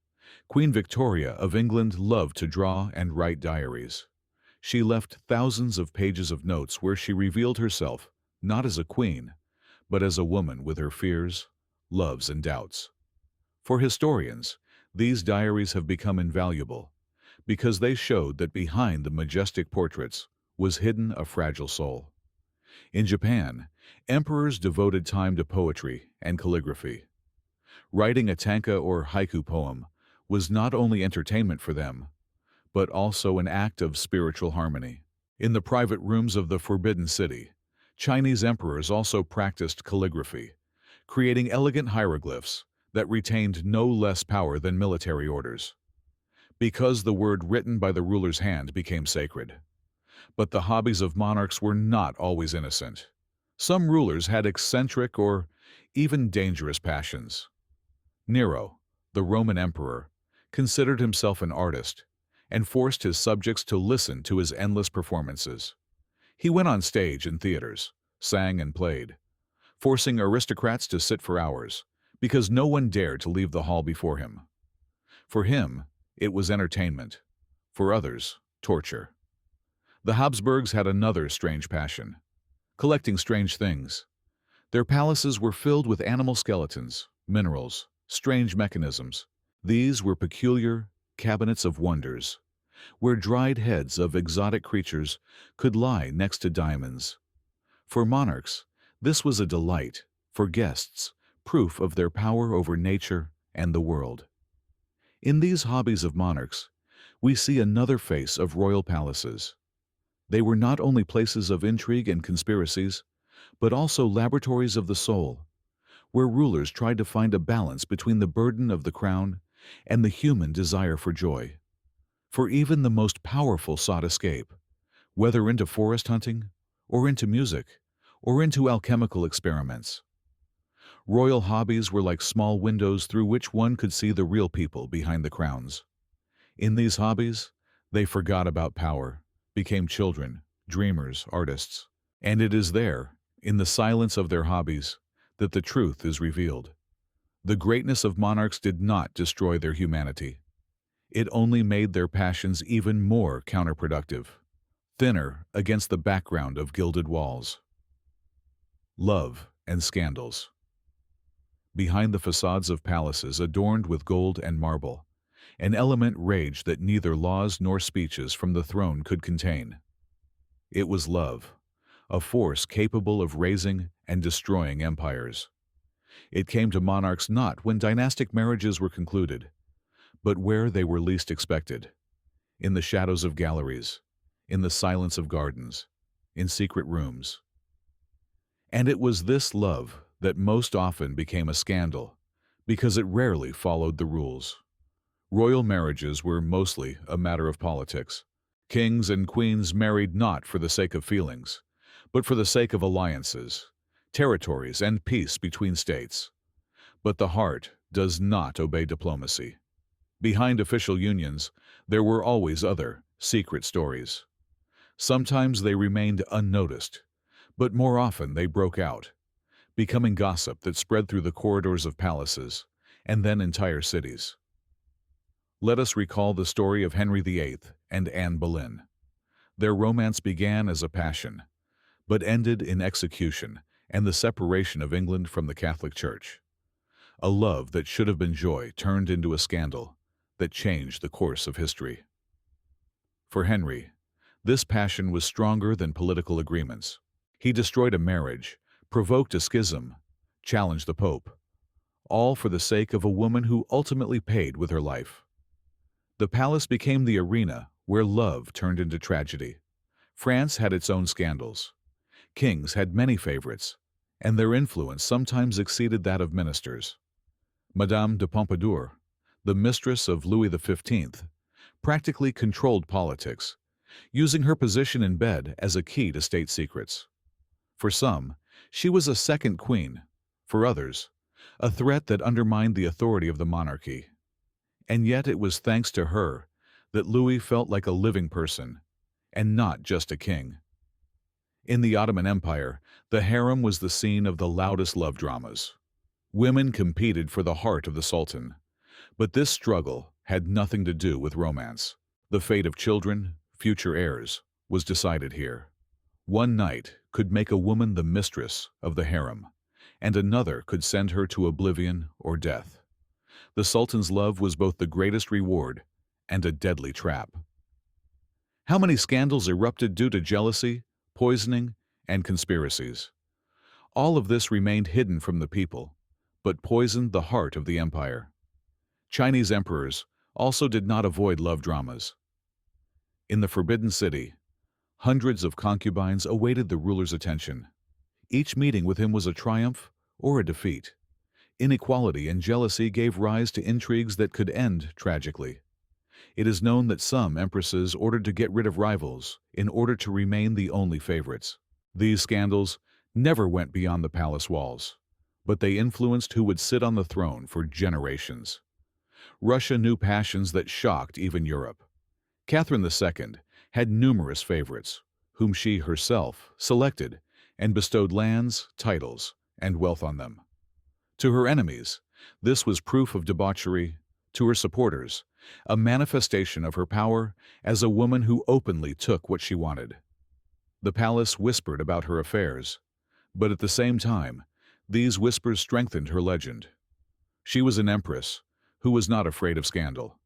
Queen Victoria of England loved to draw and write diaries. She left thousands of pages of notes where she revealed herself not as a queen, but as a woman with her fears, loves, and doubts. For historians, these diaries have become invaluable because they showed that behind the majestic portraits was hidden a fragile soul. In Japan, emperors devoted time to poetry and calligraphy. Writing a tanka or haiku poem was not only entertainment for them, but also an act of spiritual harmony. In the private rooms of the Forbidden City, Chinese emperors also practiced calligraphy, creating elegant hieroglyphs that retained no less power than military orders, because the word written by the ruler's hand became sacred. But the hobbies of monarchs were not always innocent. Some rulers had eccentric or even dangerous passions. Nero, the Roman emperor, considered himself an artist and forced his subjects to listen to his endless performances. He went on stage in theaters, sang and played, forcing aristocrats to sit for hours because no one dared to leave the hall before him. For him, it was entertainment. For others, torture. The Habsburgs had another strange passion: collecting strange things. Their palaces were filled with animal skeletons, minerals, strange mechanisms. These were peculiar cabinets of wonders, where dried heads of exotic creatures could lie next to diamonds. For monarchs, this was a delight. For guests, proof of their power over nature and the world. In these hobbies of monarchs, we see another face of royal palaces. They were not only places of intrigue and conspiracies, but also laboratories of the soul, where rulers tried to find a balance between the burden of the crown and the human desire for joy. For even the most powerful sought escape, whether into forest hunting, or into music, or into alchemical experiments. Royal hobbies were like small windows through which one could see the real people behind the crowns. In these hobbies, they forgot about power, became children, dreamers, artists. And it is there, in the silence of their hobbies, that the truth is revealed. The greatness of monarchs did not destroy their humanity. It only made their passions even more counterproductive, thinner against the background of gilded walls. Love and scandals. Behind the facades of palaces adorned with gold and marble, an element raged that neither laws nor speeches from the throne could contain. It was love, a force capable of raising and destroying empires. It came to monarchs not when dynastic marriages were concluded, but where they were least expected, in the shadows of galleries, in the silence of gardens, in secret rooms. And it was this love that most often became a scandal, because it rarely followed the rules. Royal marriages were mostly a matter of politics. Kings and queens married not for the sake of feelings, but for the sake of alliances, territories, and peace between states. But the heart does not obey diplomacy. Behind official unions, there were always other, secret stories. Sometimes they remained unnoticed, but more often they broke out, becoming gossip that spread through the corridors of palaces, and then entire cities. Let us recall the story of Henry VIII and Anne Boleyn. Their romance began as a passion, but ended in execution and the separation of England from the Catholic Church. A love that should have been joy turned into a scandal that changed the course of history. For Henry, this passion was stronger than political agreements. He destroyed a marriage, provoked a schism, challenged the Pope, all for the sake of a woman who ultimately paid with her life. The palace became the arena where love turned into tragedy. France had its own scandals. Kings had many favorites, and their influence sometimes exceeded that of ministers. Madame de Pompadour, the mistress of Louis XV, practically controlled politics, using her position in bed as a key to state secrets. For some, she was a second queen. For others, a threat that undermined the authority of the monarchy. And yet it was thanks to her that Louis felt like a living person, and not just a king. In the Ottoman Empire, the harem was the scene of the loudest love dramas. Women competed for the heart of the Sultan, but this struggle had nothing to do with romance. The fate of children, future heirs, was decided here. One night could make a woman the mistress of the harem, and another could send her to oblivion or death. The Sultan's love was both the greatest reward and a deadly trap. How many scandals erupted due to jealousy, poisoning, and conspiracies? All of this remained hidden from the people, but poisoned the heart of the empire. Chinese emperors also did not avoid love dramas. In the Forbidden City, hundreds of concubines awaited the ruler's attention. Each meeting with him was a triumph or a defeat. Inequality and jealousy gave rise to intrigues that could end tragically. It is known that some empresses ordered to get rid of rivals in order to remain the only favorites. These scandals never went beyond the palace walls, but they influenced who would sit on the throne for generations. Russia knew passions that shocked even Europe. Catherine II had numerous favorites, whom she herself selected and bestowed lands, titles, and wealth on them. To her enemies, this was proof of debauchery. To her supporters, a manifestation of her power as a woman who openly took what she wanted. The palace whispered about her affairs, but at the same time, these whispers strengthened her legend. She was an empress who was not afraid of scandal.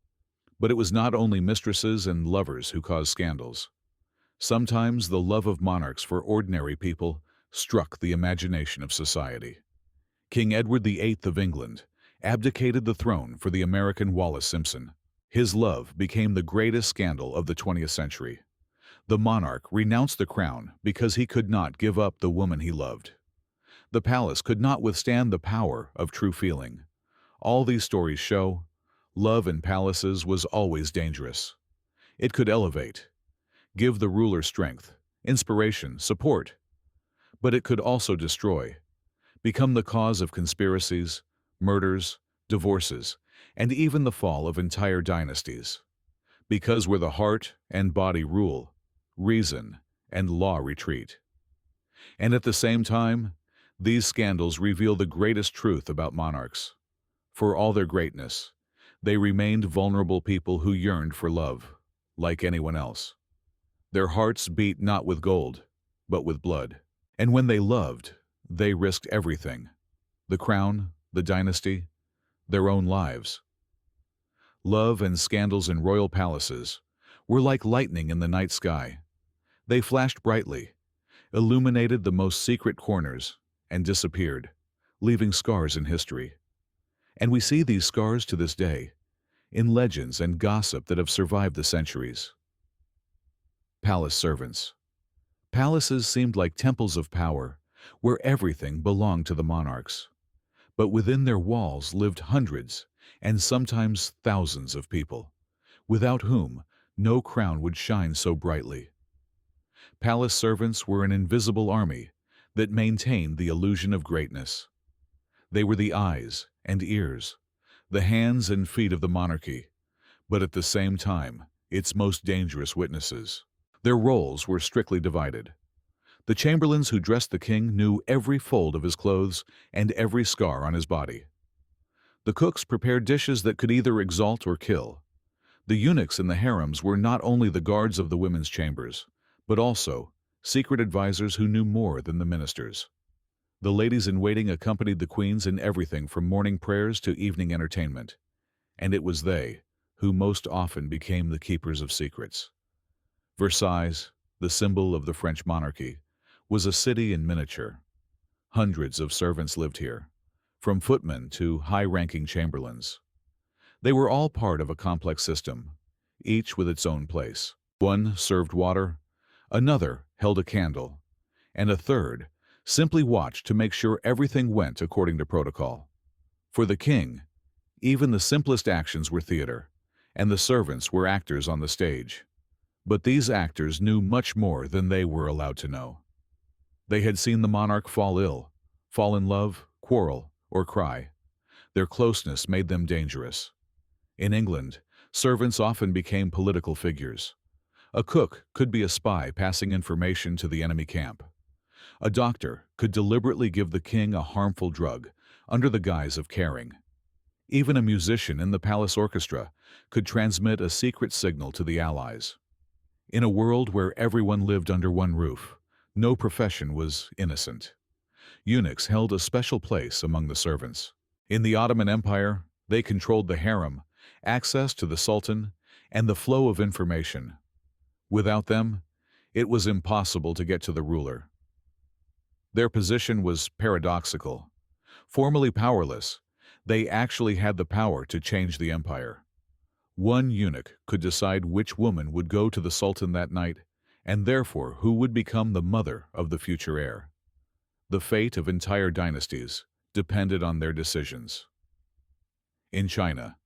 But it was not only mistresses and lovers who caused scandals. Sometimes the love of monarchs for ordinary people struck the imagination of society. King Edward VIII of England abdicated the throne for the American Wallace Simpson. His love became the greatest scandal of the 20th century. The monarch renounced the crown because he could not give up the woman he loved. The palace could not withstand the power of true feeling. All these stories show love in palaces was always dangerous. It could elevate, give the ruler strength, inspiration, support, but it could also destroy, become the cause of conspiracies, murders, divorces, and even the fall of entire dynasties. Because where the heart and body rule, reason and law retreat. And at the same time, these scandals reveal the greatest truth about monarchs. For all their greatness, they remained vulnerable people who yearned for love, like anyone else. Their hearts beat not with gold, but with blood. And when they loved, they risked everything: the crown, the dynasty, their own lives. Love and scandals in royal palaces were like lightning in the night sky. They flashed brightly, illuminated the most secret corners, and disappeared, leaving scars in history. And we see these scars to this day, in legends and gossip that have survived the centuries. Palace servants. Palaces seemed like temples of power, where everything belonged to the monarchs. But within their walls lived hundreds, and sometimes thousands of people, without whom no crown would shine so brightly. Palace servants were an invisible army that maintained the illusion of greatness. They were the eyes and ears, the hands and feet of the monarchy, but at the same time, its most dangerous witnesses. Their roles were strictly divided. The chamberlains who dressed the king knew every fold of his clothes and every scar on his body. The cooks prepared dishes that could either exalt or kill. The eunuchs in the harems were not only the guards of the women's chambers, but also secret advisors who knew more than the ministers. The ladies-in-waiting accompanied the queens in everything from morning prayers to evening entertainment, and it was they who most often became the keepers of secrets. Versailles, the symbol of the French monarchy, was a city in miniature. Hundreds of servants lived here, from footmen to high-ranking chamberlains. They were all part of a complex system, each with its own place. One served water, another held a candle, and a third simply watched to make sure everything went according to protocol. For the king, even the simplest actions were theater, and the servants were actors on the stage. But these actors knew much more than they were allowed to know. They had seen the monarch fall ill, fall in love, quarrel, or cry. Their closeness made them dangerous. In England, servants often became political figures. A cook could be a spy passing information to the enemy camp. A doctor could deliberately give the king a harmful drug under the guise of caring. Even a musician in the palace orchestra could transmit a secret signal to the allies. In a world where everyone lived under one roof, no profession was innocent. Eunuchs held a special place among the servants. In the Ottoman Empire, they controlled the harem, access to the sultan, and the flow of information. Without them, it was impossible to get to the ruler. Their position was paradoxical. Formally powerless, they actually had the power to change the empire. One eunuch could decide which woman would go to the sultan that night, and therefore who would become the mother of the future heir. The fate of entire dynasties depended on their decisions. In China,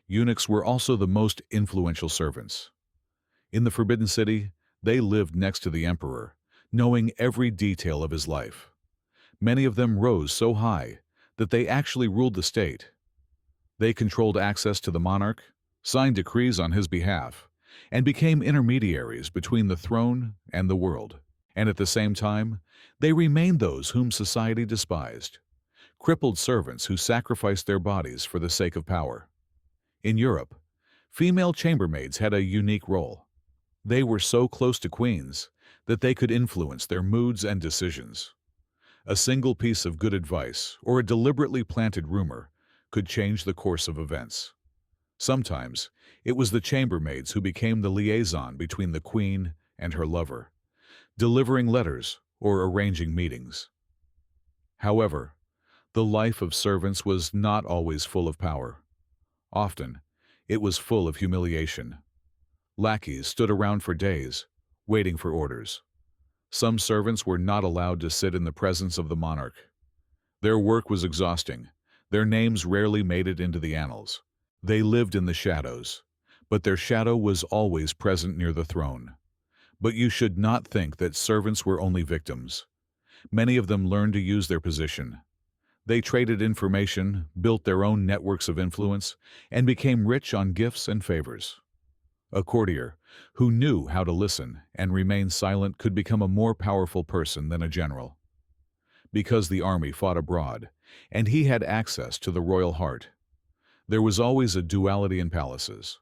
eunuchs were also the most influential servants. In the Forbidden City, they lived next to the emperor, knowing every detail of his life. Many of them rose so high that they actually ruled the state. They controlled access to the monarch, signed decrees on his behalf, and became intermediaries between the throne and the world. And at the same time, they remained those whom society despised, crippled servants who sacrificed their bodies for the sake of power. In Europe, female chambermaids had a unique role. They were so close to queens that they could influence their moods and decisions. A single piece of good advice or a deliberately planted rumor could change the course of events. Sometimes, it was the chambermaids who became the liaison between the queen and her lover, delivering letters or arranging meetings. However, The life of servants was not always full of power. Often, it was full of humiliation. Lackeys stood around for days, waiting for orders. Some servants were not allowed to sit in the presence of the monarch. Their work was exhausting. Their names rarely made it into the annals. They lived in the shadows, but their shadow was always present near the throne. But you should not think that servants were only victims. Many of them learned to use their position. They traded information, built their own networks of influence, and became rich on gifts and favors. A courtier, who knew how to listen and remain silent, could become a more powerful person than a general. Because the army fought abroad, and he had access to the royal heart, there was always a duality in palaces.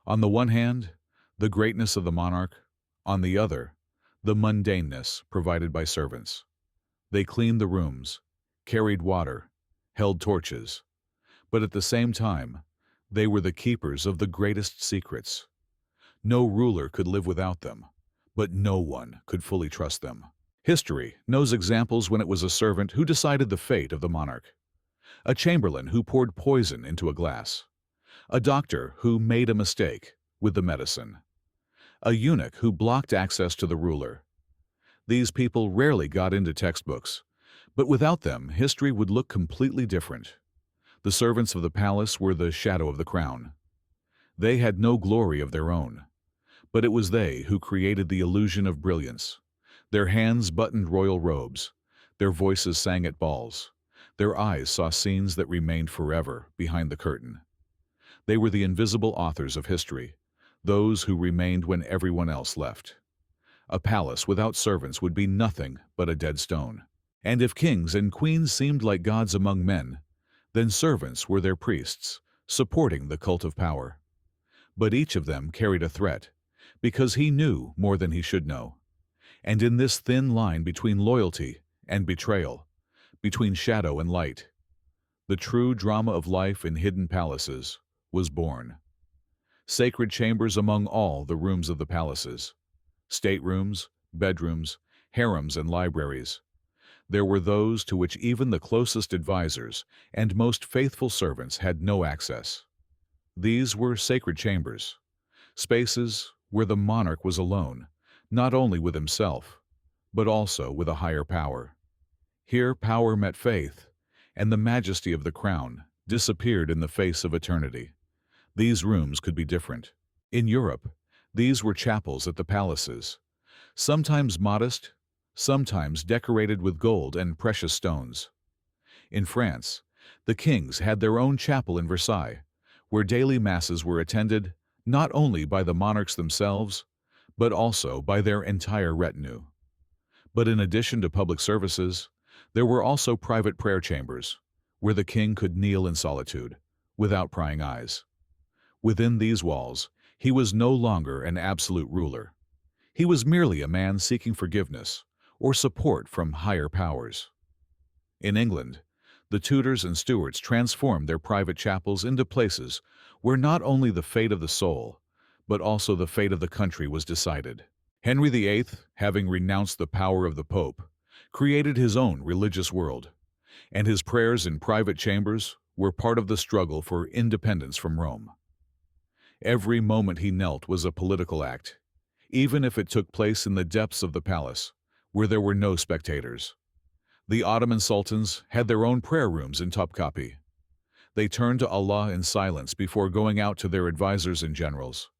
On the one hand, the greatness of the monarch; on the other, the mundaneness provided by servants. They cleaned the rooms, carried water, held torches, but at the same time, they were the keepers of the greatest secrets. No ruler could live without them, but no one could fully trust them. History knows examples when it was a servant who decided the fate of the monarch, a chamberlain who poured poison into a glass, a doctor who made a mistake with the medicine, a eunuch who blocked access to the ruler. These people rarely got into textbooks, but without them, history would look completely different. The servants of the palace were the shadow of the crown. They had no glory of their own, but it was they who created the illusion of brilliance. Their hands buttoned royal robes, their voices sang at balls, their eyes saw scenes that remained forever behind the curtain. They were the invisible authors of history, those who remained when everyone else left. A palace without servants would be nothing but a dead stone. And if kings and queens seemed like gods among men, then servants were their priests, supporting the cult of power. But each of them carried a threat, because he knew more than he should know. And in this thin line between loyalty and betrayal, between shadow and light, the true drama of life in hidden palaces was born. Sacred chambers among all the rooms of the palaces, staterooms, bedrooms, harems, and libraries. There were those to which even the closest advisors and most faithful servants had no access. These were sacred chambers, spaces where the monarch was alone, not only with himself, but also with a higher power. Here power met faith, and the majesty of the crown disappeared in the face of eternity. These rooms could be different. In Europe, these were chapels at the palaces, sometimes modest, sometimes decorated with gold and precious stones. In France, the kings had their own chapel in Versailles, where daily masses were attended not only by the monarchs themselves, but also by their entire retinue. But in addition to public services, there were also private prayer chambers, where the king could kneel in solitude, without prying eyes. Within these walls, he was no longer an absolute ruler. He was merely a man seeking forgiveness or support from higher powers. In England, the Tudors and Stuarts transformed their private chapels into places where not only the fate of the soul, but also the fate of the country was decided. Henry VIII, having renounced the power of the Pope, created his own religious world, and his prayers in private chambers were part of the struggle for independence from Rome. Every moment he knelt was a political act, even if it took place in the depths of the palace, where there were no spectators. The Ottoman sultans had their own prayer rooms in Topkapi. They turned to Allah in silence before going out to their advisors and generals.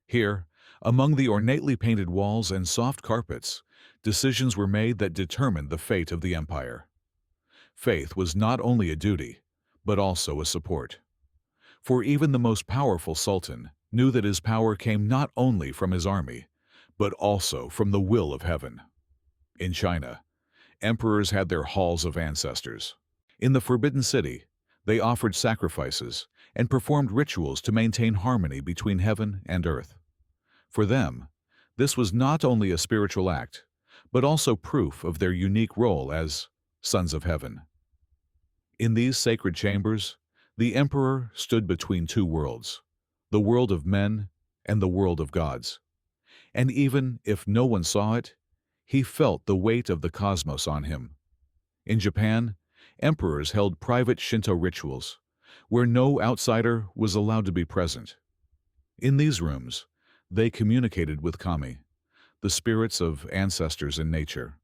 Here, among the ornately painted walls and soft carpets, decisions were made that determined the fate of the empire. Faith was not only a duty, but also a support. For even the most powerful sultan knew that his power came not only from his army, but also from the will of heaven. In China, emperors had their halls of ancestors. In the Forbidden City, they offered sacrifices and performed rituals to maintain harmony between heaven and earth. For them, this was not only a spiritual act, but also proof of their unique role as sons of heaven. In these sacred chambers, the emperor stood between two worlds, the world of men and the world of gods. And even if no one saw it, he felt the weight of the cosmos on him. In Japan, Emperors held private Shinto rituals, where no outsider was allowed to be present. In these rooms, they communicated with kami, the spirits of ancestors in nature.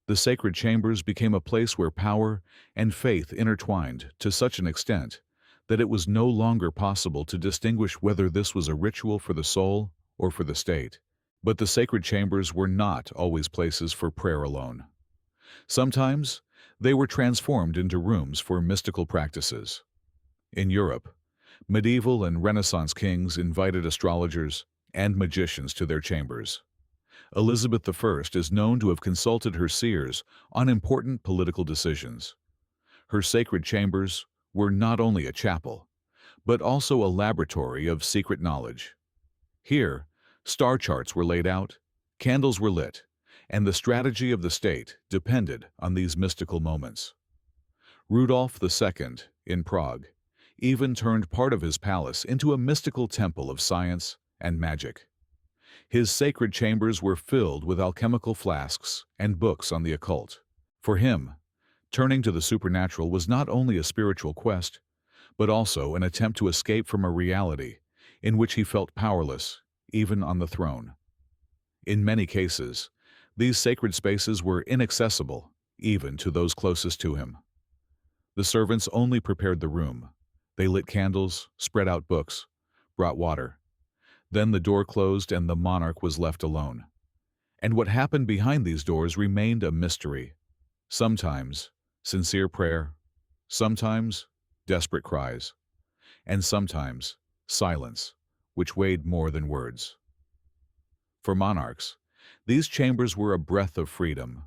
The sacred chambers became a place where power and faith intertwined to such an extent that it was no longer possible to distinguish whether this was a ritual for the soul or for the state. But the sacred chambers were not always places for prayer alone. Sometimes, they were transformed into rooms for mystical practices. In Europe, medieval and Renaissance kings invited astrologers and magicians to their chambers. Elizabeth I is known to have consulted her seers on important political decisions. Her sacred chambers were not only a chapel, but also a laboratory of secret knowledge. Here, star charts were laid out, candles were lit, and the strategy of the state depended on these mystical moments. Rudolph II, in Prague, even turned part of his palace into a mystical temple of science and magic. His sacred chambers were filled with alchemical flasks and books on the occult. For him, turning to the supernatural was not only a spiritual quest, but also an attempt to escape from a reality in which he felt powerless, even on the throne. In many cases, these sacred spaces were inaccessible, even to those closest to him. The servants only prepared the room. They lit candles, spread out books, brought water. Then the door closed and the monarch was left alone. And what happened behind these doors remained a mystery. Sometimes, sincere prayer, sometimes, desperate cries, and sometimes, silence, which weighed more than words. For monarchs, these chambers were a breath of freedom.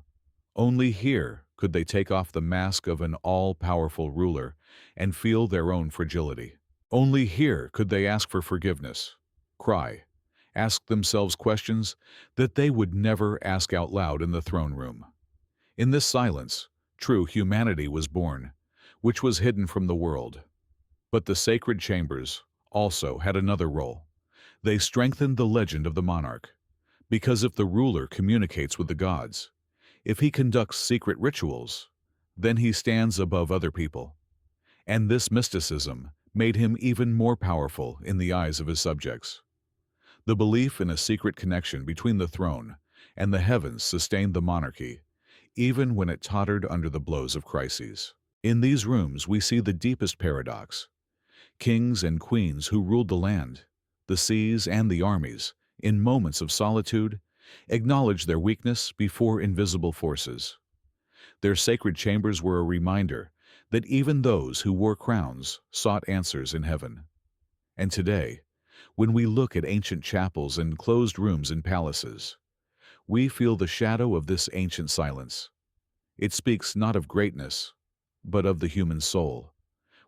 Only here could they take off the mask of an all-powerful ruler and feel their own fragility. Only here could they ask for forgiveness, cry, ask themselves questions that they would never ask out loud in the throne room. In this silence, true humanity was born, which was hidden from the world. But the sacred chambers also had another role. They strengthened the legend of the monarch, because if the ruler communicates with the gods, if he conducts secret rituals, then he stands above other people. And this mysticism made him even more powerful in the eyes of his subjects. The belief in a secret connection between the throne and the heavens sustained the monarchy, even when it tottered under the blows of crises. In these rooms we see the deepest paradox. Kings and queens who ruled the land, the seas and the armies, in moments of solitude, acknowledged their weakness before invisible forces. Their sacred chambers were a reminder that even those who wore crowns sought answers in heaven. And today, when we look at ancient chapels and closed rooms in palaces, we feel the shadow of this ancient silence. It speaks not of greatness, but of the human soul,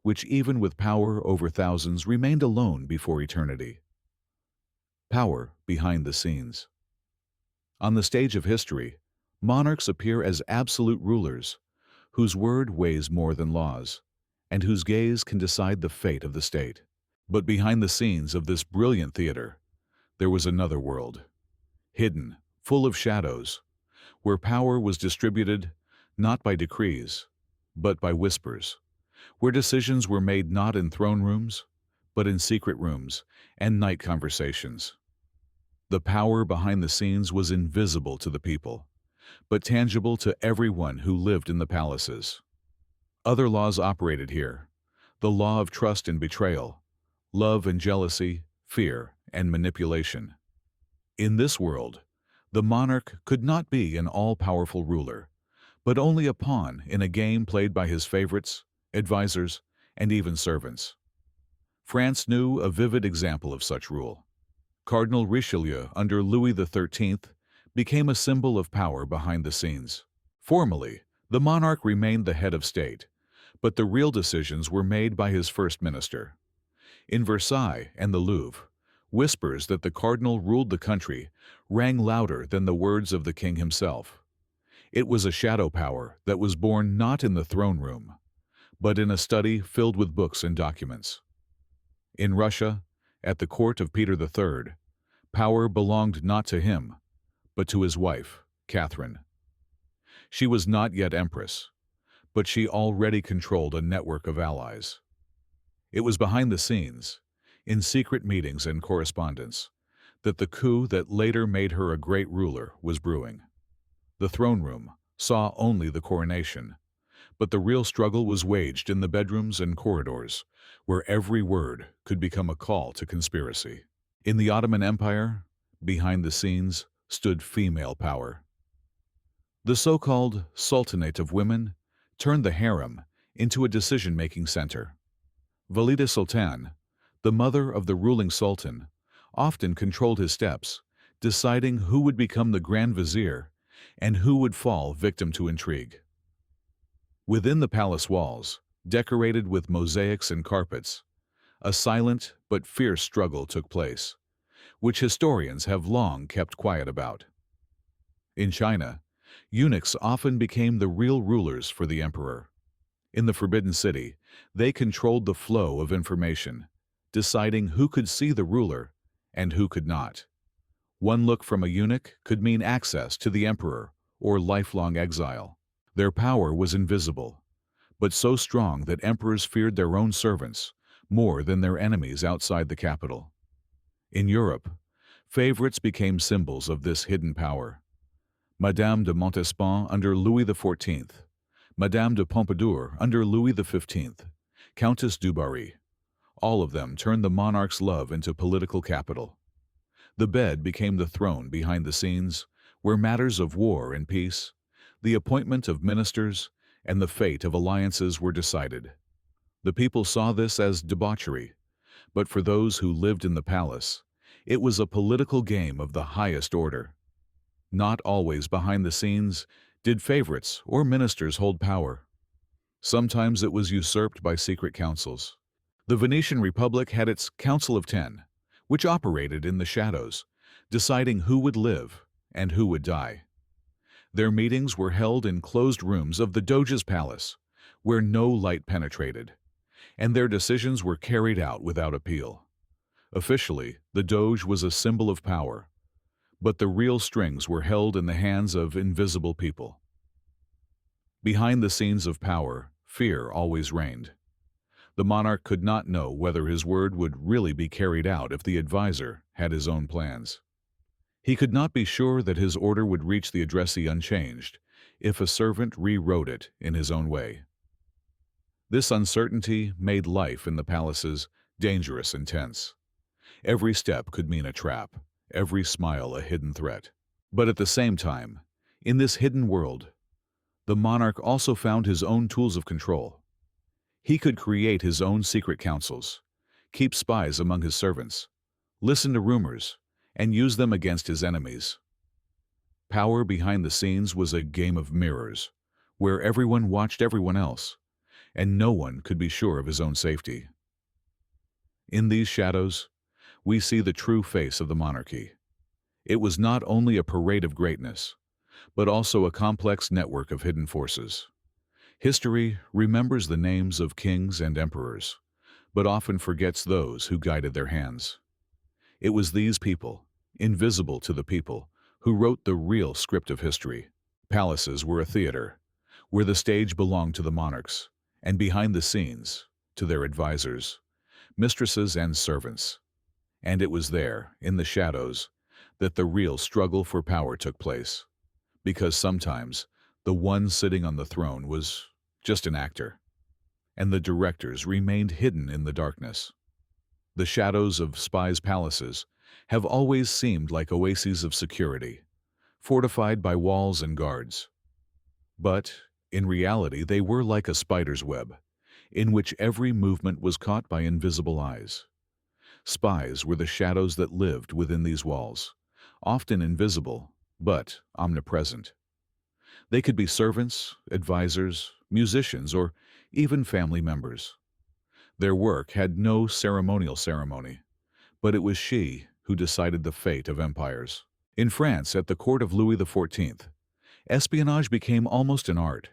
which even with power over thousands remained alone before eternity. Power behind the scenes. On the stage of history, monarchs appear as absolute rulers, whose word weighs more than laws, and whose gaze can decide the fate of the state. But behind the scenes of this brilliant theater, there was another world, hidden, full of shadows, where power was distributed not by decrees, but by whispers, where decisions were made not in throne rooms, but in secret rooms and night conversations. The power behind the scenes was invisible to the people, but tangible to everyone who lived in the palaces. Other laws operated here, the law of trust and betrayal, love and jealousy, fear and manipulation. In this world, the monarch could not be an all-powerful ruler, but only a pawn in a game played by his favorites, advisors, and even servants. France knew a vivid example of such rule. Cardinal Richelieu under Louis XIII became a symbol of power behind the scenes. Formally, the monarch remained the head of state, but the real decisions were made by his first minister. In Versailles and the Louvre, whispers that the cardinal ruled the country rang louder than the words of the king himself. It was a shadow power that was born not in the throne room, but in a study filled with books and documents. In Russia, at the court of Peter III, power belonged not to him, but to his wife, Catherine. She was not yet empress, but she already controlled a network of allies. It was behind the scenes, in secret meetings and correspondence, that the coup that later made her a great ruler was brewing. The throne room saw only the coronation, but the real struggle was waged in the bedrooms and corridors, where every word could become a call to conspiracy. In the Ottoman Empire, behind the scenes, stood female power. The so-called Sultanate of Women turned the harem into a decision-making center. Valida Sultan, the mother of the ruling sultan, often controlled his steps, deciding who would become the Grand Vizier and who would fall victim to intrigue. Within the palace walls, decorated with mosaics and carpets, a silent but fierce struggle took place, which historians have long kept quiet about. In China, eunuchs often became the real rulers for the emperor. In the Forbidden City, they controlled the flow of information, deciding who could see the ruler and who could not. One look from a eunuch could mean access to the emperor or lifelong exile. Their power was invisible, but so strong that emperors feared their own servants more than their enemies outside the capital. In Europe, favorites became symbols of this hidden power. Madame de Montespan under Louis XIV, Madame de Pompadour under Louis XV, Countess du Barry. All of them turned the monarch's love into political capital. The bed became the throne behind the scenes, where matters of war and peace, the appointment of ministers, and the fate of alliances were decided. The people saw this as debauchery, but for those who lived in the palace, it was a political game of the highest order. Not always behind the scenes did favorites or ministers hold power. Sometimes it was usurped by secret councils. The Venetian Republic had its Council of Ten, which operated in the shadows, deciding who would live and who would die. Their meetings were held in closed rooms of the Doge's palace, where no light penetrated, and their decisions were carried out without appeal. Officially, the Doge was a symbol of power, but the real strings were held in the hands of invisible people. Behind the scenes of power, fear always reigned. The monarch could not know whether his word would really be carried out if the advisor had his own plans. He could not be sure that his order would reach the addressee unchanged if a servant rewrote it in his own way. This uncertainty made life in the palaces dangerous and tense. Every step could mean a trap, every smile a hidden threat. But at the same time, in this hidden world, the monarch also found his own tools of control. He could create his own secret councils, keep spies among his servants, listen to rumors, and use them against his enemies. Power behind the scenes was a game of mirrors, where everyone watched everyone else, and no one could be sure of his own safety. In these shadows, we see the true face of the monarchy. It was not only a parade of greatness, but also a complex network of hidden forces. History remembers the names of kings and emperors, but often forgets those who guided their hands. It was these people, invisible to the people, who wrote the real script of history. Palaces were a theater, where the stage belonged to the monarchs, and behind the scenes, to their advisors, mistresses and servants. And it was there, in the shadows, that the real struggle for power took place. Because sometimes, the one sitting on the throne was just an actor, and the directors remained hidden in the darkness. The shadows of spies' palaces have always seemed like oases of security, fortified by walls and guards. But, in reality, they were like a spider's web, in which every movement was caught by invisible eyes. Spies were the shadows that lived within these walls, often invisible, but omnipresent. They could be servants, advisors, musicians, or even family members. Their work had no ceremony, but it was she who decided the fate of empires. In France, at the court of Louis XIV, espionage became almost an art.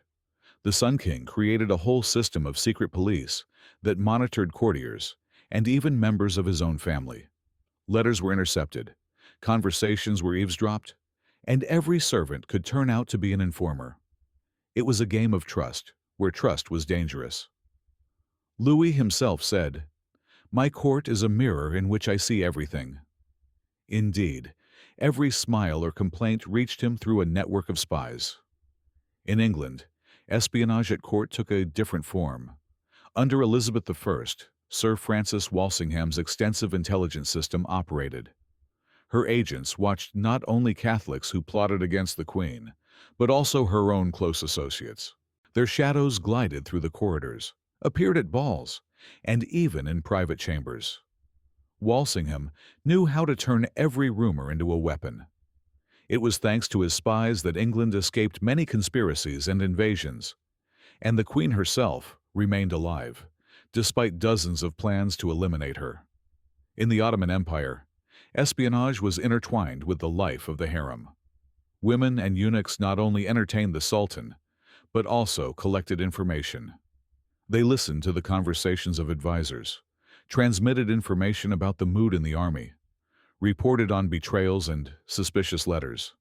The Sun King created a whole system of secret police that monitored courtiers and even members of his own family. Letters were intercepted, conversations were eavesdropped, and every servant could turn out to be an informer. It was a game of trust, where trust was dangerous. Louis himself said, "My court is a mirror in which I see everything." Indeed, every smile or complaint reached him through a network of spies. In England, espionage at court took a different form. Under Elizabeth I, Sir Francis Walsingham's extensive intelligence system operated. Her agents watched not only Catholics who plotted against the Queen, but also her own close associates. Their shadows glided through the corridors, appeared at balls, and even in private chambers. Walsingham knew how to turn every rumor into a weapon. It was thanks to his spies that England escaped many conspiracies and invasions, and the Queen herself remained alive, despite dozens of plans to eliminate her. In the Ottoman Empire, espionage was intertwined with the life of the harem. Women and eunuchs not only entertained the Sultan, but also collected information. They listened to the conversations of advisors, transmitted information about the mood in the army, reported on betrayals and suspicious letters.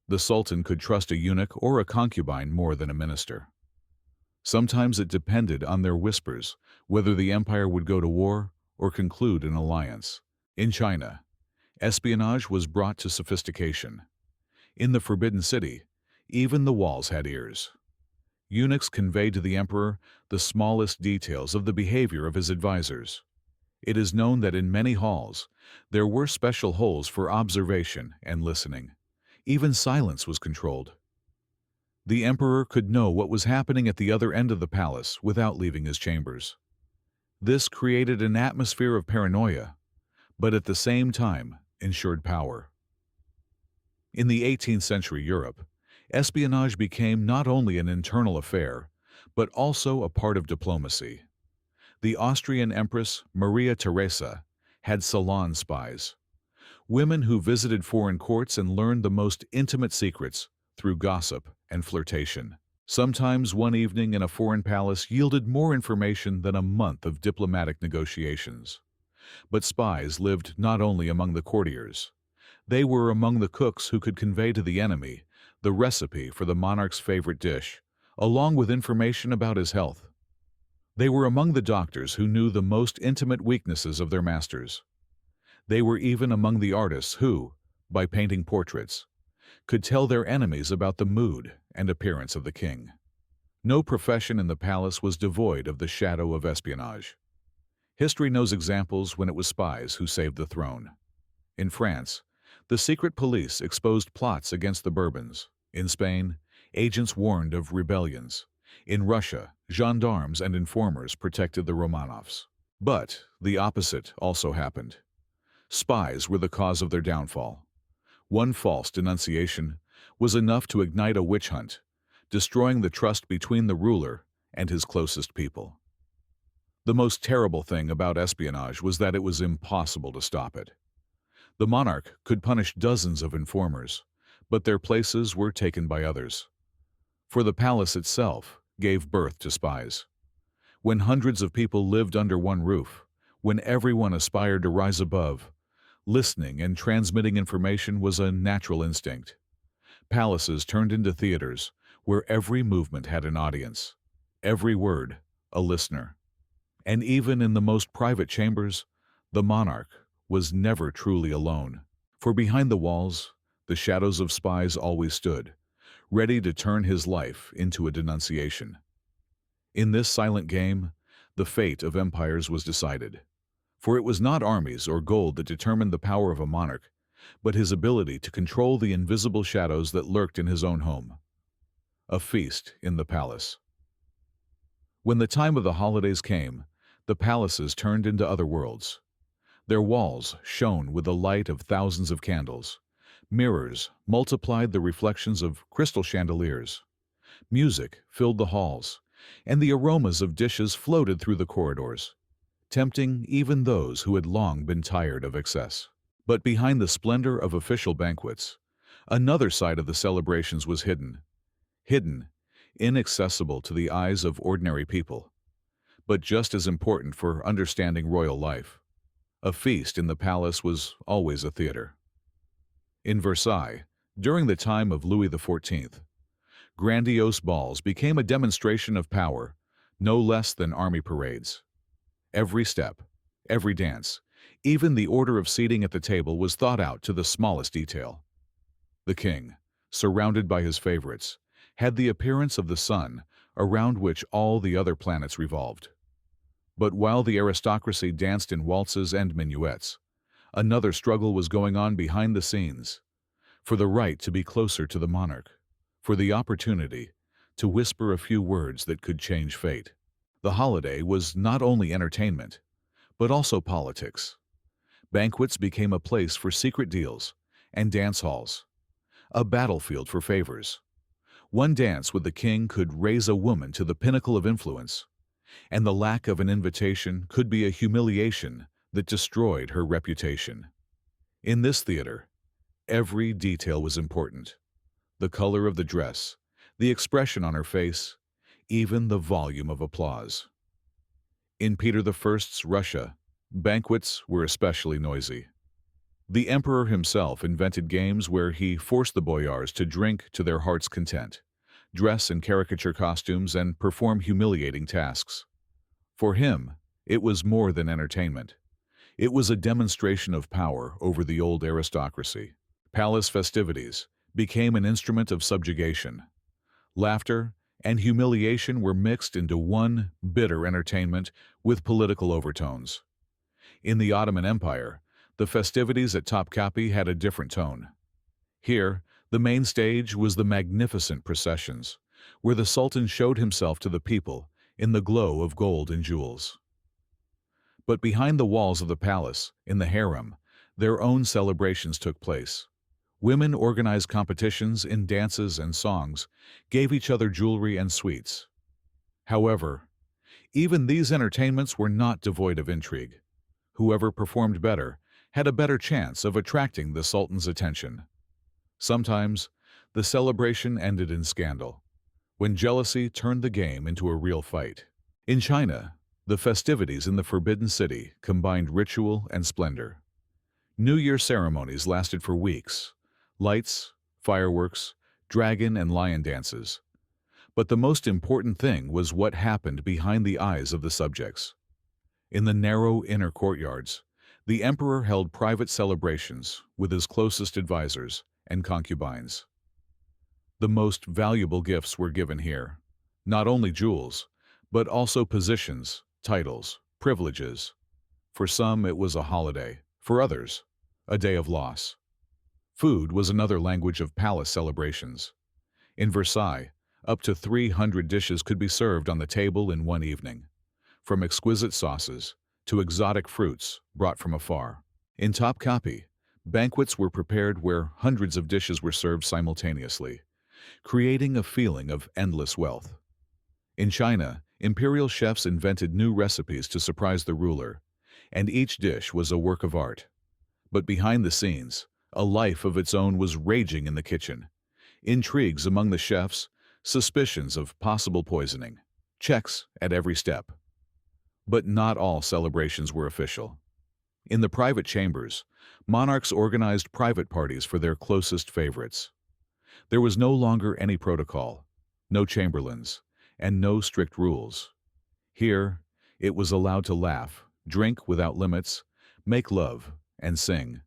The Sultan could trust a eunuch or a concubine more than a minister. Sometimes it depended on their whispers whether the empire would go to war or conclude an alliance. In China, espionage was brought to sophistication. In the Forbidden City, even the walls had ears. Eunuchs conveyed to the emperor the smallest details of the behavior of his advisors. It is known that in many halls, there were special holes for observation and listening. Even silence was controlled. The emperor could know what was happening at the other end of the palace without leaving his chambers. This created an atmosphere of paranoia, but at the same time ensured power. In the 18th century Europe, espionage became not only an internal affair, but also a part of diplomacy. The Austrian Empress Maria Theresa had salon spies, women who visited foreign courts and learned the most intimate secrets through gossip and flirtation. Sometimes one evening in a foreign palace yielded more information than a month of diplomatic negotiations. But spies lived not only among the courtiers. They were among the cooks who could convey to the enemy the recipe for the monarch's favorite dish, along with information about his health. They were among the doctors who knew the most intimate weaknesses of their masters. They were even among the artists who, by painting portraits, could tell their enemies about the mood and appearance of the king. No profession in the palace was devoid of the shadow of espionage. History knows examples when it was spies who saved the throne. In France, the secret police exposed plots against the Bourbons. In Spain, agents warned of rebellions. In Russia, gendarmes and informers protected the Romanovs. But the opposite also happened. Spies were the cause of their downfall. One false denunciation was enough to ignite a witch hunt, destroying the trust between the ruler and his closest people. The most terrible thing about espionage was that it was impossible to stop it. The monarch could punish dozens of informers, but their places were taken by others. For the palace itself gave birth to spies. When hundreds of people lived under one roof, when everyone aspired to rise above, listening and transmitting information was a natural instinct. Palaces turned into theaters where every movement had an audience, every word a listener. And even in the most private chambers, the monarch was never truly alone. For behind the walls, the shadows of spies always stood, ready to turn his life into a denunciation. In this silent game, the fate of empires was decided. For it was not armies or gold that determined the power of a monarch, but his ability to control the invisible shadows that lurked in his own home. A feast in the palace. When the time of the holidays came, the palaces turned into other worlds. Their walls shone with the light of thousands of candles. Mirrors multiplied the reflections of crystal chandeliers. Music filled the halls, and the aromas of dishes floated through the corridors, tempting even those who had long been tired of excess. But behind the splendor of official banquets, another side of the celebrations was hidden, inaccessible to the eyes of ordinary people, but just as important for understanding royal life. A feast in the palace was always a theater. In Versailles, during the time of Louis XIV, Grandiose balls became a demonstration of power, no less than army parades. Every step, every dance, even the order of seating at the table was thought out to the smallest detail. The king, surrounded by his favorites, had the appearance of the sun around which all the other planets revolved. But while the aristocracy danced in waltzes and minuets, another struggle was going on behind the scenes, for the right to be closer to the monarch, for the opportunity to whisper a few words that could change fate. The holiday was not only entertainment, but also politics. Banquets became a place for secret deals and dance halls, a battlefield for favors. One dance with the king could raise a woman to the pinnacle of influence, and the lack of an invitation could be a humiliation that destroyed her reputation. In this theater, every detail was important. The color of the dress, the expression on her face, even the volume of applause. In Peter I's Russia, banquets were especially noisy. The emperor himself invented games where he forced the boyars to drink to their heart's content, dress in caricature costumes, and perform humiliating tasks. For him, it was more than entertainment. It was a demonstration of power over the old aristocracy. Palace festivities became an instrument of subjugation. Laughter and humiliation were mixed into one bitter entertainment with political overtones. In the Ottoman Empire, the festivities at Topkapi had a different tone. Here, the main stage was the magnificent processions, where the Sultan showed himself to the people in the glow of gold and jewels. But behind the walls of the palace, in the harem, their own celebrations took place. Women organized competitions in dances and songs, gave each other jewelry and sweets. However, even these entertainments were not devoid of intrigue. Whoever performed better had a better chance of attracting the Sultan's attention. Sometimes, the celebration ended in scandal, when jealousy turned the game into a real fight. In China, the festivities in the Forbidden City combined ritual and splendor. New Year ceremonies lasted for weeks. Lights, fireworks, dragon and lion dances. But the most important thing was what happened behind the eyes of the subjects. In the narrow inner courtyards, the emperor held private celebrations with his closest advisors and concubines. The most valuable gifts were given here, not only jewels, but also positions, titles, privileges. For some, it was a holiday. For others, a day of loss. Food was another language of palace celebrations. In Versailles, up to 300 dishes could be served on the table in one evening, from exquisite sauces to exotic fruits brought from afar. In Topkapi, banquets were prepared where hundreds of dishes were served simultaneously, creating a feeling of endless wealth. In China, imperial chefs invented new recipes to surprise the ruler, and each dish was a work of art. But behind the scenes, a life of its own was raging in the kitchen. Intrigues among the chefs, suspicions of possible poisoning, checks at every step. But not all celebrations were official. In the private chambers, monarchs organized private parties for their closest favorites. There was no longer any protocol, no chamberlains, and no strict rules. Here, it was allowed to laugh, drink without limits, make love, and sing.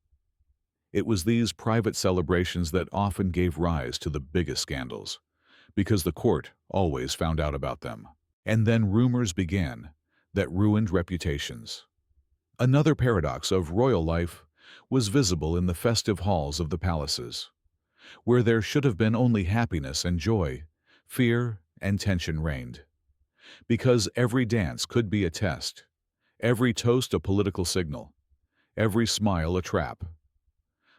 It was these private celebrations that often gave rise to the biggest scandals, because the court always found out about them. And then rumors began that ruined reputations. Another paradox of royal life was visible in the festive halls of the palaces. Where there should have been only happiness and joy, fear and tension reigned. Because every dance could be a test, every toast a political signal, every smile a trap.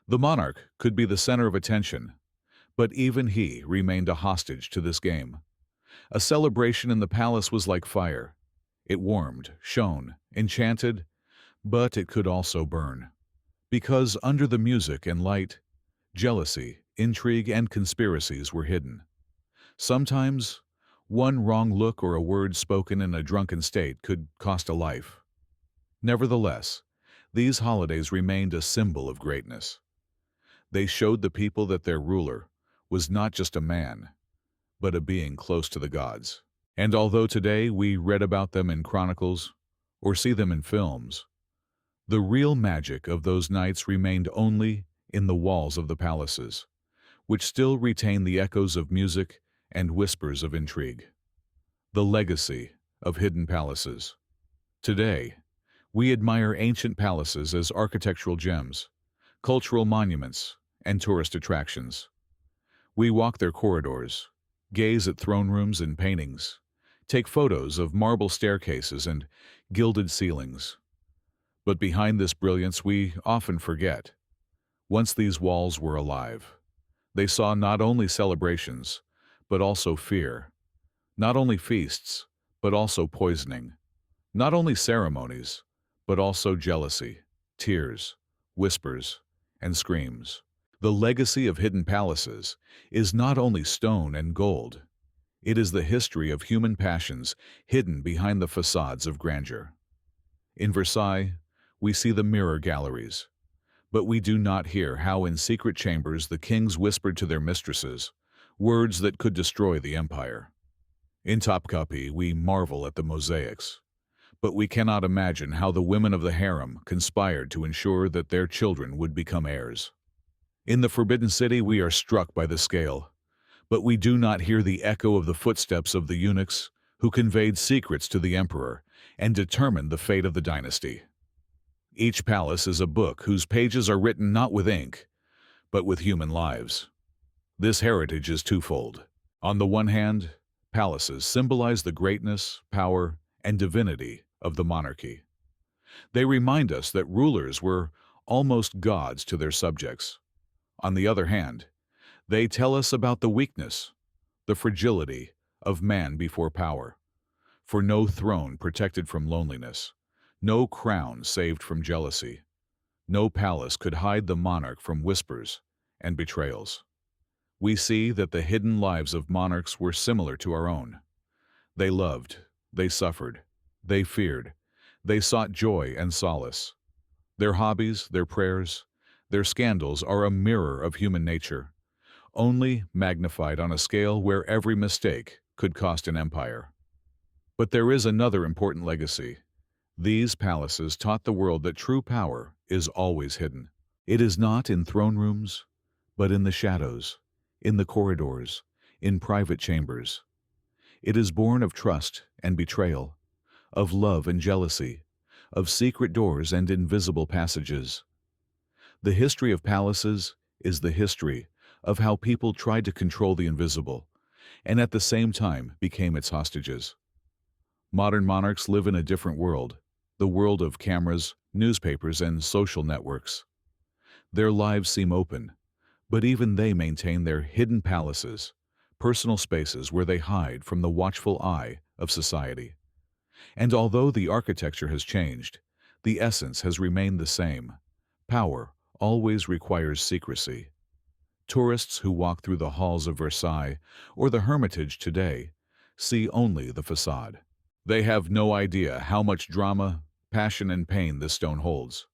The monarch could be the center of attention, but even he remained a hostage to this game. A celebration in the palace was like fire. It warmed, shone, enchanted, but it could also burn. Because under the music and light, jealousy, intrigue, and conspiracies were hidden. Sometimes, one wrong look or a word spoken in a drunken state could cost a life. Nevertheless, these holidays remained a symbol of greatness. They showed the people that their ruler was not just a man, but a being close to the gods. And although today we read about them in chronicles or see them in films, the real magic of those nights remained only in the walls of the palaces, which still retain the echoes of music and whispers of intrigue. The legacy of hidden palaces. Today, we admire ancient palaces as architectural gems, cultural monuments, and tourist attractions. We walk their corridors, gaze at throne rooms and paintings, take photos of marble staircases and gilded ceilings. But behind this brilliance we often forget. Once these walls were alive, they saw not only celebrations, but also fear. Not only feasts, but also poisoning. Not only ceremonies, but also jealousy, tears, whispers, and screams. The legacy of hidden palaces is not only stone and gold, it is the history of human passions hidden behind the facades of grandeur. In Versailles, we see the mirror galleries, but we do not hear how in secret chambers the kings whispered to their mistresses words that could destroy the empire. In Topkapi, we marvel at the mosaics, but we cannot imagine how the women of the harem conspired to ensure that their children would become heirs. In the Forbidden City, we are struck by the scale, but we do not hear the echo of the footsteps of the eunuchs who conveyed secrets to the emperor and determined the fate of the dynasty. Each palace is a book whose pages are written not with ink, but with human lives. This heritage is twofold. On the one hand, palaces symbolize the greatness, power, and divinity of the monarchy. They remind us that rulers were almost gods to their subjects. On the other hand, they tell us about the weakness, the fragility of man before power. For no throne protected from loneliness, no crown saved from jealousy, no palace could hide the monarch from whispers and betrayals. We see that the hidden lives of monarchs were similar to our own. They loved, they suffered, they feared, they sought joy and solace. Their hobbies, their prayers, their scandals are a mirror of human nature, only magnified on a scale where every mistake could cost an empire. But there is another important legacy. These palaces taught the world that true power is always hidden. It is not in throne rooms, but in the shadows, in the corridors, in private chambers. It is born of trust and betrayal, of love and jealousy, of secret doors and invisible passages. The history of palaces is the history of how people tried to control the invisible, and at the same time became its hostages. Modern monarchs live in a different world, the world of cameras, newspapers, and social networks. Their lives seem open, but even they maintain their hidden palaces, personal spaces where they hide from the watchful eye of society. And although the architecture has changed, the essence has remained the same. Power always requires secrecy. Tourists who walk through the halls of Versailles or the Hermitage today see only the facade. They have no idea how much drama, passion, and pain this stone holds.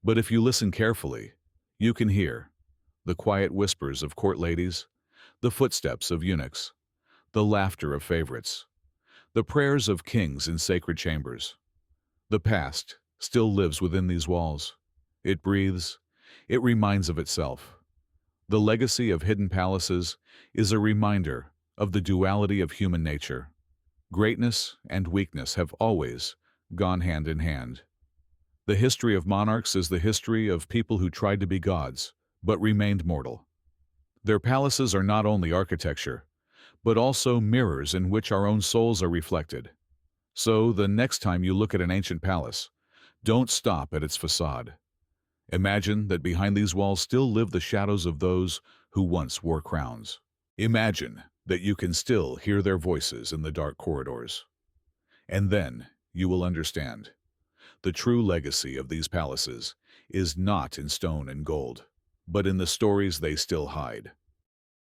But if you listen carefully, you can hear the quiet whispers of court ladies, the footsteps of eunuchs, the laughter of favorites, the prayers of kings in sacred chambers. The past still lives within these walls. It breathes, it reminds of itself. The legacy of hidden palaces is a reminder of the duality of human nature. Greatness and weakness have always gone hand in hand. The history of monarchs is the history of people who tried to be gods, but remained mortal. Their palaces are not only architecture, but also mirrors in which our own souls are reflected. So, the next time you look at an ancient palace, don't stop at its facade. Imagine that behind these walls still live the shadows of those who once wore crowns. Imagine that you can still hear their voices in the dark corridors. And then you will understand. The true legacy of these palaces is not in stone and gold, but in the stories they still hide.